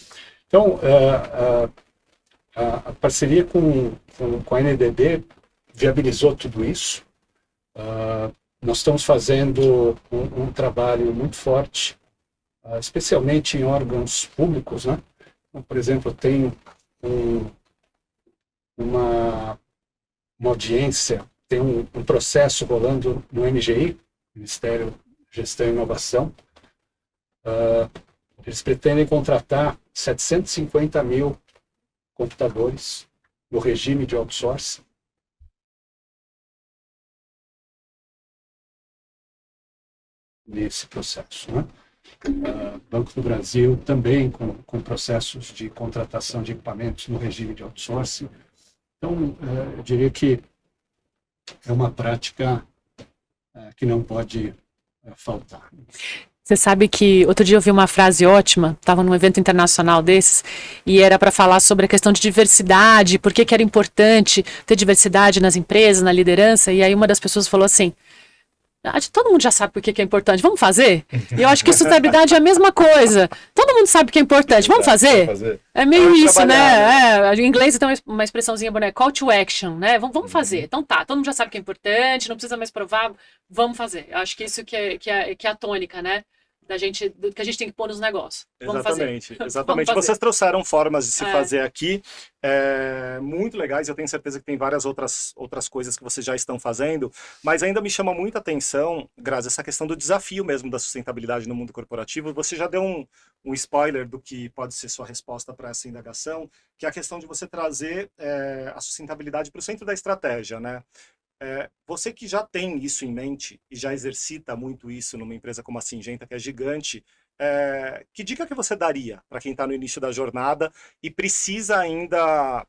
Então, a parceria com a NDD viabilizou tudo isso. Nós estamos fazendo um trabalho muito forte, especialmente em órgãos públicos. Né? Então, por exemplo, tem uma audiência, tem um processo rolando no MGI, Ministério de Gestão e Inovação. Eles pretendem contratar 750 mil computadores no regime de outsourcing. Nesse processo. Né? Banco do Brasil também com processos de contratação de equipamentos no regime de outsourcing. Então, eu diria que é uma prática que não pode faltar. Você sabe que outro dia eu vi uma frase ótima, estava num evento internacional desses, e era para falar sobre a questão de diversidade, por que era importante ter diversidade nas empresas, na liderança, e aí uma das pessoas falou assim: todo mundo já sabe por que é importante, vamos fazer? E eu acho que sustentabilidade é a mesma coisa. Todo mundo sabe que é importante, vamos fazer? É meio isso, né? Em inglês tem uma expressãozinha boa, call to action, né? Vamos fazer. Então tá, todo mundo já sabe que é importante, não precisa mais provar, vamos fazer. Eu acho que isso que é a tônica, né? do que a gente tem que pôr nos negócios. Vamos fazer. Exatamente. Vamos fazer. Vocês trouxeram formas de se fazer aqui muito legais. Eu tenho certeza que tem várias outras coisas que vocês já estão fazendo, mas ainda me chama muita atenção, Grazi, essa questão do desafio mesmo da sustentabilidade no mundo corporativo. Você já deu um spoiler do que pode ser sua resposta para essa indagação, que é a questão de você trazer a sustentabilidade para o centro da estratégia, né? Você que já tem isso em mente e já exercita muito isso numa empresa como a Syngenta, que é gigante, que dica que você daria para quem está no início da jornada e precisa ainda,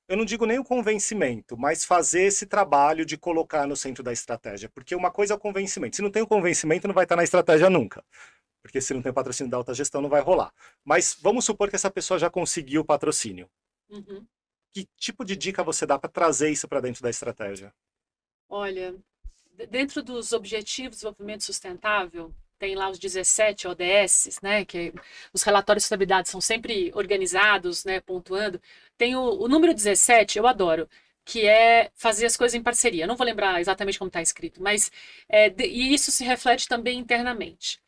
eu não digo nem o convencimento, mas fazer esse trabalho de colocar no centro da estratégia? Porque uma coisa é o convencimento. Se não tem o convencimento, não vai estar na estratégia nunca. Porque se não tem patrocínio da alta gestão, não vai rolar. Mas vamos supor que essa pessoa já conseguiu o patrocínio. Uhum. Que tipo de dica você dá para trazer isso para dentro da estratégia? Olha, dentro dos Objetivos de Desenvolvimento Sustentável, tem lá os 17 ODS, né, que os relatórios de sustentabilidade são sempre organizados, né, pontuando. Tem o número 17, eu adoro, que é fazer as coisas em parceria. Eu não vou lembrar exatamente como está escrito, mas e isso se reflete também internamente.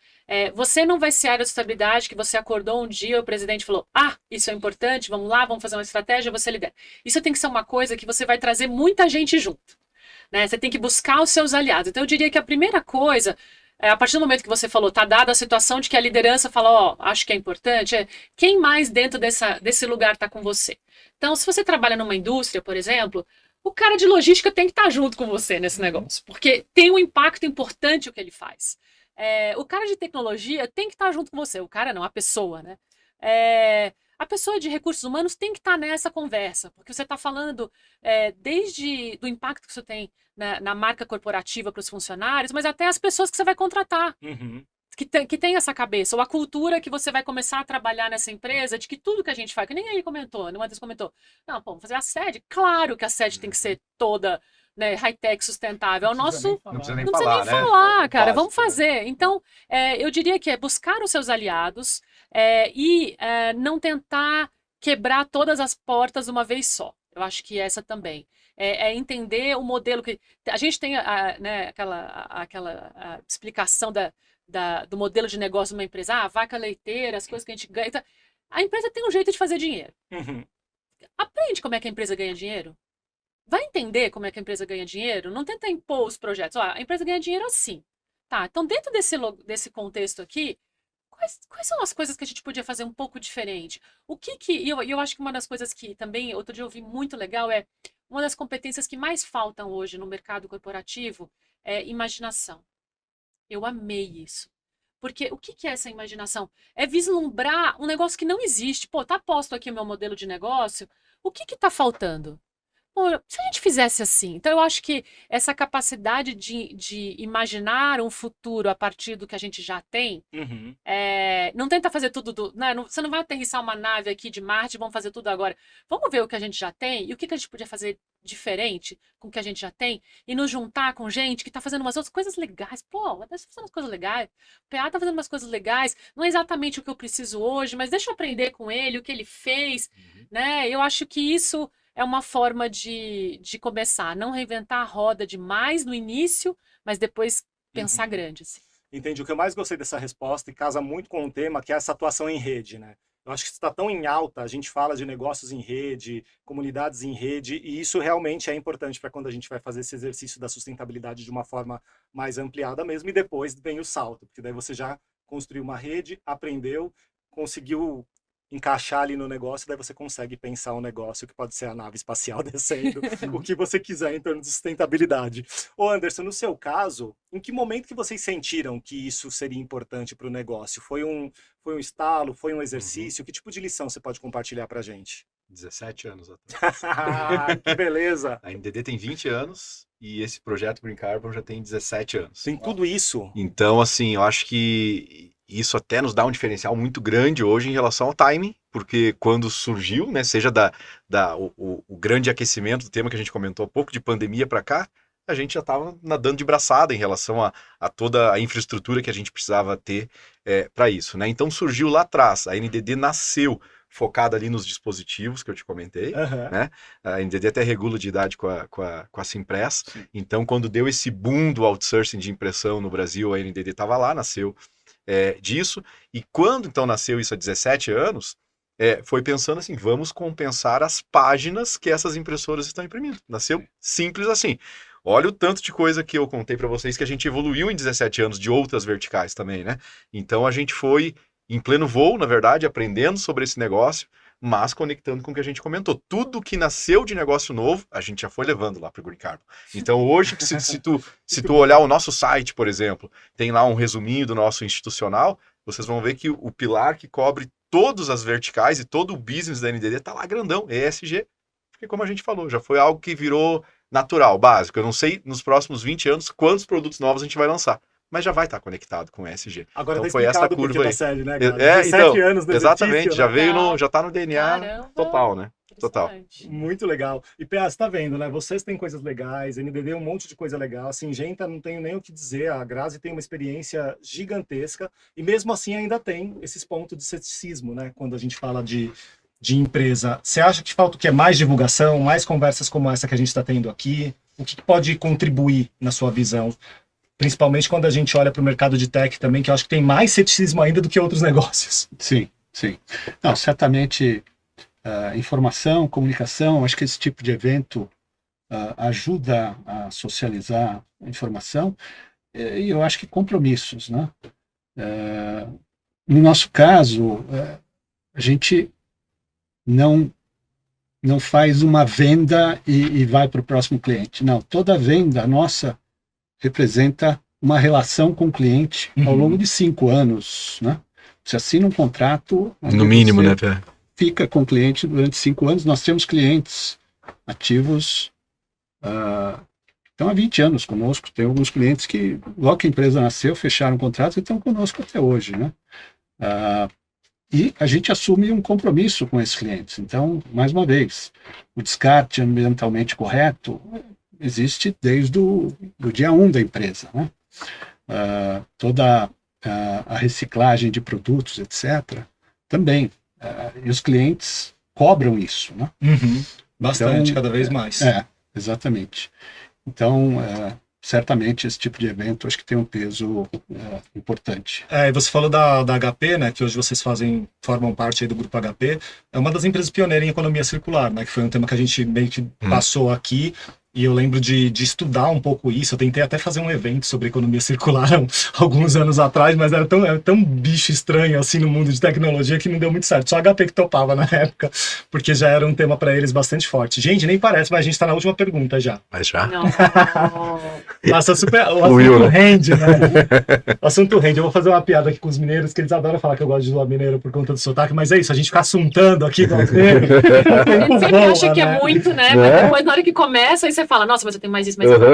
Você não vai ser a área de sustentabilidade que você acordou um dia, o presidente falou, isso é importante, vamos lá, vamos fazer uma estratégia, você lidera. Isso tem que ser uma coisa que você vai trazer muita gente junto. Né? Você tem que buscar os seus aliados. Então eu diria que a primeira coisa, a partir do momento que você falou, tá dada a situação de que a liderança fala, acho que é importante, quem mais dentro desse lugar está com você? Então, se você trabalha numa indústria, por exemplo, o cara de logística tem que estar junto com você nesse negócio, porque tem um impacto importante o que ele faz. O cara de tecnologia tem que estar junto com você, o cara não, a pessoa, né? A pessoa de recursos humanos tem que estar nessa conversa, porque você está falando desde do impacto que você tem na marca corporativa para os funcionários, mas até as pessoas que você vai contratar, que tem essa cabeça, ou a cultura que você vai começar a trabalhar nessa empresa, de que tudo que a gente faz, que nem ele comentou, uma vez comentou, não, vamos fazer a sede, claro que a sede tem que ser toda, né, high-tech, sustentável, Não precisa nem falar, né? cara, Básico, vamos fazer. Então, eu diria que é buscar os seus aliados e não tentar quebrar todas as portas de uma vez só. Eu acho que essa também. É entender o modelo que... A gente tem né, aquela explicação do modelo de negócio de uma empresa, a vaca leiteira, as coisas que a gente ganha. Então, a empresa tem um jeito de fazer dinheiro. Aprende como é que a empresa ganha dinheiro. Vai entender como é que a empresa ganha dinheiro? Não tenta impor os projetos. A empresa ganha dinheiro assim. Tá, então dentro desse contexto aqui, quais são as coisas que a gente podia fazer um pouco diferente? Eu acho que uma das coisas que também, outro dia eu ouvi muito legal, uma das competências que mais faltam hoje no mercado corporativo é imaginação. Eu amei isso. Porque o que é essa imaginação? É vislumbrar um negócio que não existe. Pô, tá posto aqui o meu modelo de negócio, o que tá faltando? Pô, se a gente fizesse assim, então eu acho que essa capacidade de imaginar um futuro a partir do que a gente já tem, não tenta fazer tudo, né, você não vai aterrissar uma nave aqui de Marte, vamos fazer tudo agora. Vamos ver o que a gente já tem e o que a gente podia fazer diferente com o que a gente já tem e nos juntar com gente que está fazendo umas outras coisas legais. Pô, o Anderson tá fazendo umas coisas legais, o PA tá fazendo umas coisas legais, não é exatamente o que eu preciso hoje, mas deixa eu aprender com ele, o que ele fez, né? Eu acho que isso é uma forma de começar, não reinventar a roda demais no início, mas depois pensar grande. Assim. Entendi. O que eu mais gostei dessa resposta, e casa muito com o tema, que é essa atuação em rede, né? Eu acho que está tão em alta, a gente fala de negócios em rede, comunidades em rede, e isso realmente é importante para quando a gente vai fazer esse exercício da sustentabilidade de uma forma mais ampliada mesmo, e depois vem o salto, porque daí você já construiu uma rede, aprendeu, conseguiu encaixar ali no negócio, daí você consegue pensar um negócio que pode ser a nave espacial descendo, o que você quiser em termos de sustentabilidade. Ô Anderson, no seu caso, em que momento que vocês sentiram que isso seria importante para o negócio? Foi um estalo, foi um exercício? Que tipo de lição você pode compartilhar para a gente? 17 anos atrás. Que beleza! A NDD tem 20 anos e esse projeto Green Carbon já tem 17 anos. Tem tudo isso? Então, assim, eu acho que isso até nos dá um diferencial muito grande hoje em relação ao timing, porque quando surgiu, né, seja o grande aquecimento do tema que a gente comentou há pouco, de pandemia para cá, a gente já estava nadando de braçada em relação a toda a infraestrutura que a gente precisava ter para isso, né? Então surgiu lá atrás, a NDD nasceu focada ali nos dispositivos que eu te comentei, né? A NDD até regula de idade com a Simpress. Então, quando deu esse boom do outsourcing de impressão no Brasil, a NDD estava lá, nasceu disso. E quando então nasceu isso há 17 anos, foi pensando assim, vamos compensar as páginas que essas impressoras estão imprimindo. Nasceu simples assim. Olha o tanto de coisa que eu contei para vocês que a gente evoluiu em 17 anos de outras verticais também, né? Então a gente foi em pleno voo, na verdade, aprendendo sobre esse negócio, mas conectando com o que a gente comentou. Tudo que nasceu de negócio novo, a gente já foi levando lá para o Green Carbon. Então hoje, se tu olhar o nosso site, por exemplo, tem lá um resuminho do nosso institucional, vocês vão ver que o pilar que cobre todas as verticais e todo o business da NDD está lá grandão, ESG. Porque como a gente falou, já foi algo que virou natural, básico. Eu não sei nos próximos 20 anos quantos produtos novos a gente vai lançar, mas já vai estar conectado com ESG. Agora então foi essa curva aí. Série, né, cara? 17 anos do exatamente, já né? veio já tá no DNA. Caramba. Total, né? Total. Muito legal. E PA, você tá vendo, né? Vocês têm coisas legais, NDD um monte de coisa legal. A Singenta não tenho nem o que dizer, a Grazi tem uma experiência gigantesca e mesmo assim ainda tem esses pontos de ceticismo, né? Quando a gente fala de empresa. Você acha que falta o quê? Mais divulgação, mais conversas como essa que a gente está tendo aqui? O que pode contribuir na sua visão? Principalmente quando a gente olha para o mercado de tech também, que eu acho que tem mais ceticismo ainda do que outros negócios. Sim, sim. Não, certamente informação, comunicação, acho que esse tipo de evento ajuda a socializar a informação e eu acho que compromissos, né? No nosso caso, a gente não faz uma venda e vai para o próximo cliente. Não, toda venda nossa representa uma relação com o cliente ao longo de 5 anos, né? Você assina um contrato... No mínimo, né, Pé? Fica com o cliente durante 5 anos. Nós temos clientes ativos estão há 20 anos conosco. Tem alguns clientes que, logo que a empresa nasceu, fecharam contratos e estão conosco até hoje, né? E a gente assume um compromisso com esses clientes. Então, mais uma vez, o descarte ambientalmente correto existe desde o dia 1 da empresa, né? Toda a reciclagem de produtos, etc., também. E os clientes cobram isso, né? Bastante, então, cada vez mais. Exatamente. Então, certamente esse tipo de evento acho que tem um peso importante. E você falou da HP, né, que hoje vocês formam parte aí do grupo HP, é uma das empresas pioneiras em economia circular, né, que foi um tema que a gente meio que passou aqui, e eu lembro de estudar um pouco isso. Eu tentei até fazer um evento sobre economia circular alguns anos atrás, mas era tão bicho estranho assim no mundo de tecnologia que não deu muito certo. Só a HP que topava na época, porque já era um tema para eles bastante forte. Gente, nem parece, mas a gente está na última pergunta já. Mas já? Não. Nossa, o assunto rende, né? O assunto rende. Eu vou fazer uma piada aqui com os mineiros, que eles adoram falar que eu gosto de zoar mineiro por conta do sotaque, mas é isso, a gente fica assuntando aqui com os mineiros. A gente sempre acha que é muito, né? Mas depois, na hora que começa, aí você fala, nossa, mas eu tenho mais isso, mais aquilo.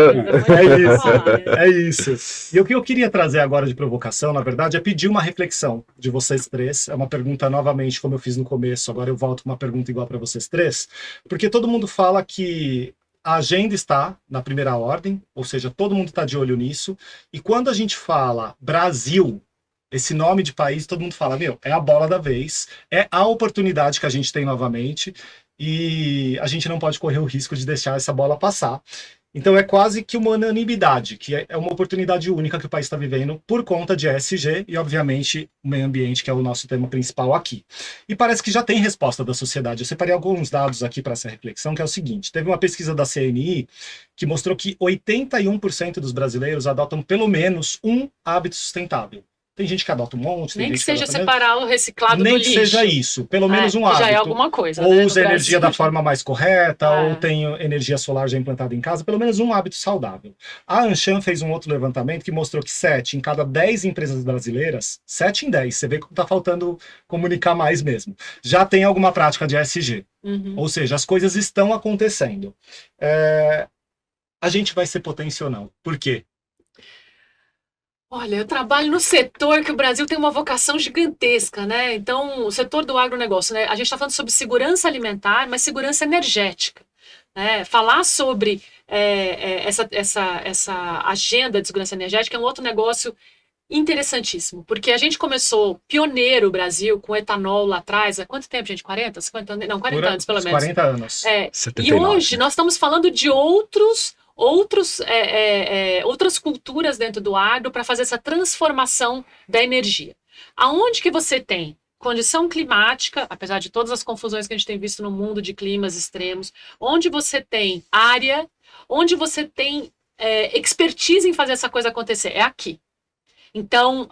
É isso. E o que eu queria trazer agora de provocação, na verdade, é pedir uma reflexão de vocês três. É uma pergunta, novamente, como eu fiz no começo, agora eu volto com uma pergunta igual para vocês três, porque todo mundo fala que a agenda está na primeira ordem, ou seja, todo mundo está de olho nisso, e quando a gente fala Brasil, esse nome de país, todo mundo fala, é a bola da vez, é a oportunidade que a gente tem novamente, e a gente não pode correr o risco de deixar essa bola passar. Então é quase que uma unanimidade, que é uma oportunidade única que o país está vivendo por conta de ESG e, obviamente, o meio ambiente, que é o nosso tema principal aqui. E parece que já tem resposta da sociedade. Eu separei alguns dados aqui para essa reflexão, que é o seguinte: teve uma pesquisa da CNI que mostrou que 81% dos brasileiros adotam pelo menos um hábito sustentável. Tem gente que adota um monte. Nem que seja separar o reciclado do lixo. Nem que seja isso, pelo menos um hábito. Já é alguma coisa. Ou né, usa energia da forma mais correta, ou tem energia solar já implantada em casa, pelo menos um hábito saudável. A Anshan fez um outro levantamento que mostrou que 7 em cada 10 empresas brasileiras, 7 em 10, você vê que está faltando comunicar mais mesmo, já tem alguma prática de ESG. Ou seja, as coisas estão acontecendo. A gente vai ser potência ou não? Por quê? Olha, eu trabalho no setor que o Brasil tem uma vocação gigantesca, né? Então, o setor do agronegócio, né? A gente está falando sobre segurança alimentar, mas segurança energética, né? Falar sobre essa agenda de segurança energética é um outro negócio interessantíssimo, porque a gente começou pioneiro o Brasil com etanol lá atrás. Há quanto tempo, gente? 40? 50 anos? Não, 40 anos, pelo menos. 40 anos. E hoje nós estamos falando de outros outras culturas dentro do agro para fazer essa transformação da energia. Aonde que você tem condição climática, apesar de todas as confusões que a gente tem visto no mundo de climas extremos, onde você tem área, onde você tem expertise em fazer essa coisa acontecer, é aqui. Então,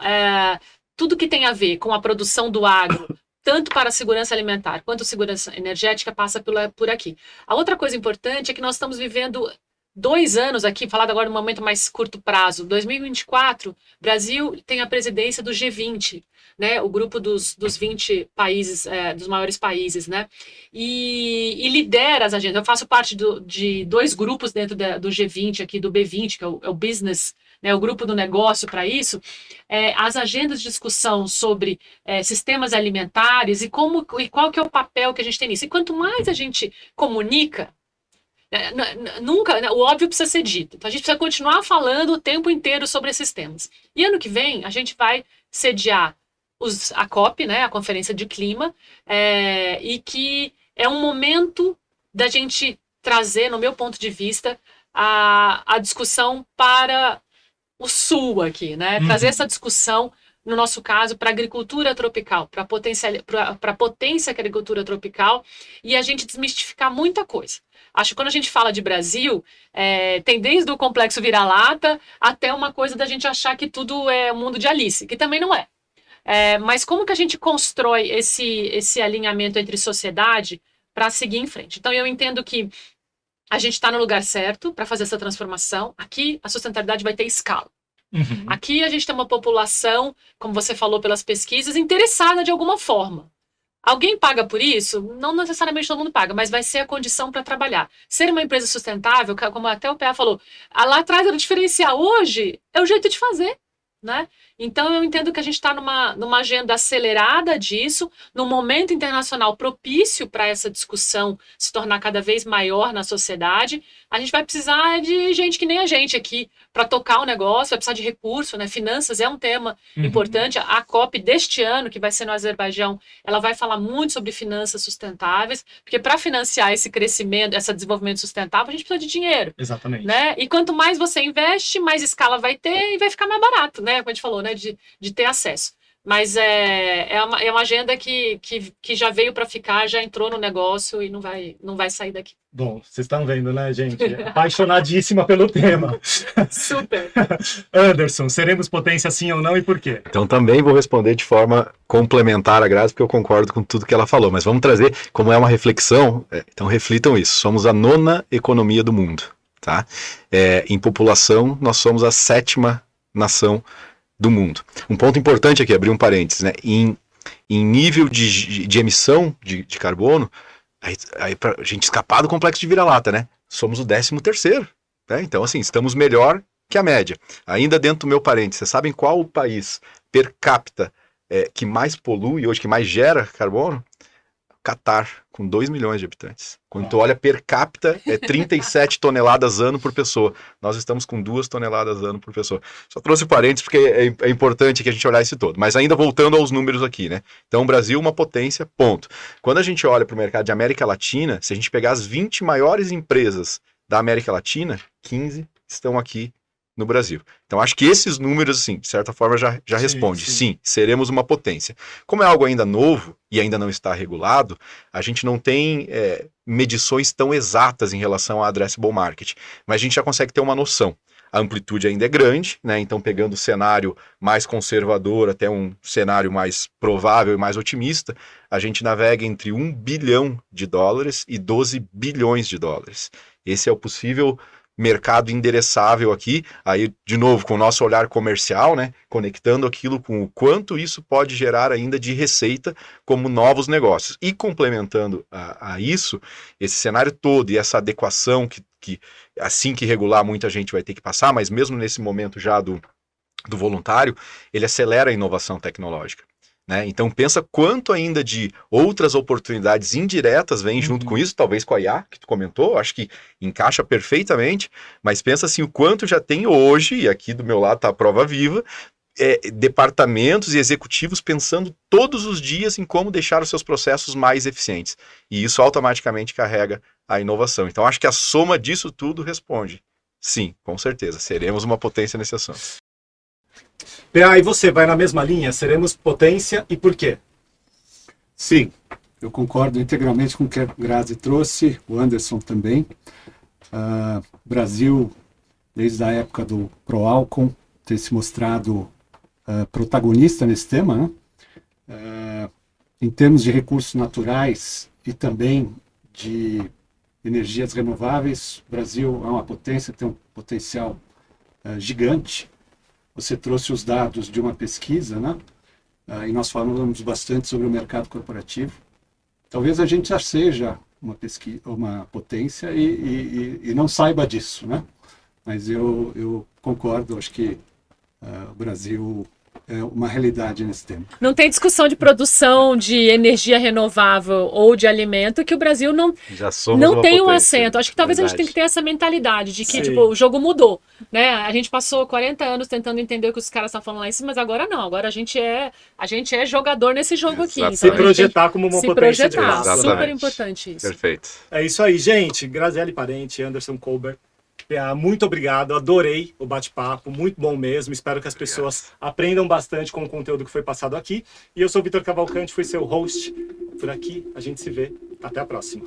tudo que tem a ver com a produção do agro, tanto para a segurança alimentar quanto a segurança energética, passa por aqui. A outra coisa importante é que nós estamos vivendo 2 anos aqui, falado agora no momento mais curto prazo, 2024, Brasil tem a presidência do G20, né, o grupo dos 20 países, dos maiores países, né, e lidera as agendas. Eu faço parte de 2 grupos dentro do G20 aqui, do B20, que é o Business, né, o grupo do negócio para isso, as agendas de discussão sobre sistemas alimentares e qual que é o papel que a gente tem nisso. E quanto mais a gente comunica, o óbvio precisa ser dito. Então a gente precisa continuar falando o tempo inteiro sobre esses temas. E ano que vem a gente vai sediar a COP, né, a Conferência de Clima, e que é um momento da gente trazer, no meu ponto de vista, a discussão para o sul aqui, né? Trazer essa discussão, no nosso caso, para a agricultura tropical, para a potência que é a agricultura tropical, e a gente desmistificar muita coisa. Acho que quando a gente fala de Brasil, tem desde o complexo vira-lata até uma coisa da gente achar que tudo é o mundo de Alice, que também não é. Mas como que a gente constrói esse alinhamento entre sociedade para seguir em frente? Então eu entendo que a gente está no lugar certo para fazer essa transformação. Aqui a sustentabilidade vai ter escala. Uhum. Aqui a gente tem uma população, como você falou pelas pesquisas, interessada de alguma forma. Alguém paga por isso? Não necessariamente todo mundo paga, mas vai ser a condição para trabalhar. Ser uma empresa sustentável, como até o PA falou, lá atrás era o diferencial, hoje é o jeito de fazer, né? Então eu entendo que a gente está numa agenda acelerada disso, num momento internacional propício para essa discussão se tornar cada vez maior na sociedade. A gente vai precisar de gente que nem a gente aqui para tocar o negócio, vai precisar de recurso, né? Finanças é um tema importante. A COP deste ano, que vai ser no Azerbaijão, ela vai falar muito sobre finanças sustentáveis, porque para financiar esse crescimento, esse desenvolvimento sustentável, a gente precisa de dinheiro. Exatamente. Né? E quanto mais você investe, mais escala vai ter e vai ficar mais barato, né? Como a gente falou, né? De ter acesso. Mas é uma agenda que já veio para ficar, já entrou no negócio e não vai sair daqui. Bom, vocês estão vendo, né, gente? Apaixonadíssima pelo tema. Super. Anderson, seremos potência sim ou não e por quê? Então também vou responder de forma complementar a Grazi, porque eu concordo com tudo que ela falou, mas vamos trazer, como é uma reflexão, então reflitam isso, somos a 9ª economia do mundo, tá? Em população, nós somos a 7ª nação do mundo. Um ponto importante aqui, abrir um parênteses, né? Em nível de emissão de carbono, aí pra gente escapar do complexo de vira-lata, né? Somos o 13º, né? Então, assim, estamos melhor que a média. Ainda dentro do meu parênteses, vocês sabem qual o país per capita que mais polui hoje, que mais gera carbono? Catar, com 2 milhões de habitantes. Quando tu olha per capita, 37 toneladas ano por pessoa. Nós estamos com 2 toneladas ano por pessoa. Só trouxe parênteses porque é importante que a gente olhar esse todo. Mas ainda voltando aos números aqui, né? Então, o Brasil, uma potência, ponto. Quando a gente olha para o mercado de América Latina, se a gente pegar as 20 maiores empresas da América Latina, 15 estão aqui no Brasil. Então, acho que esses números, assim, de certa forma, já responde. Sim, seremos uma potência. Como é algo ainda novo e ainda não está regulado, a gente não tem medições tão exatas em relação ao addressable market, mas a gente já consegue ter uma noção. A amplitude ainda é grande, né? Então, pegando o cenário mais conservador até um cenário mais provável e mais otimista, a gente navega entre $1 bilhão e 12 bilhões de dólares. Esse é o possível mercado endereçável aqui, aí de novo com o nosso olhar comercial, né, conectando aquilo com o quanto isso pode gerar ainda de receita como novos negócios. E complementando a isso, esse cenário todo e essa adequação que assim que regular muita gente vai ter que passar, mas mesmo nesse momento já do voluntário, ele acelera a inovação tecnológica. Né? Então pensa quanto ainda de outras oportunidades indiretas vêm junto com isso, talvez com a IA, que tu comentou, acho que encaixa perfeitamente, mas pensa assim, o quanto já tem hoje, e aqui do meu lado está a prova viva, departamentos e executivos pensando todos os dias em como deixar os seus processos mais eficientes, e isso automaticamente carrega a inovação. Então acho que a soma disso tudo responde. sim, com certeza, seremos uma potência nesse assunto. PA, e você, vai na mesma linha? Seremos potência e por quê? Sim, eu concordo integralmente com o que a Grazi trouxe, o Anderson também. Brasil, desde a época do Proálcool, ter se mostrado protagonista nesse tema, né? Em termos de recursos naturais e também de energias renováveis, o Brasil é uma potência, tem um potencial gigante. Você trouxe os dados de uma pesquisa, né? E nós falamos bastante sobre o mercado corporativo. Talvez a gente já seja uma potência e não saiba disso, né? Mas eu concordo, acho que o Brasil é uma realidade nesse tema. Não tem discussão de produção de energia renovável ou de alimento que o Brasil Já somos não uma tem um potência, assento. Acho que talvez a gente tenha que ter essa mentalidade de que tipo, o jogo mudou, né? A gente passou 40 anos tentando entender o que os caras estão falando lá em cima, mas agora não. Agora a gente é jogador nesse jogo aqui. Exatamente. Se Então, projetar como uma potência de projetar. fato. Super importante isso. Perfeito. É isso aí, gente. Graziele Parente, Anderson Colbert. PA, muito obrigado, adorei o bate-papo, muito bom mesmo. Espero que as pessoas aprendam bastante com o conteúdo que foi passado aqui. E eu sou o Vitor Cavalcante, fui seu host por aqui. A gente se vê. Até a próxima.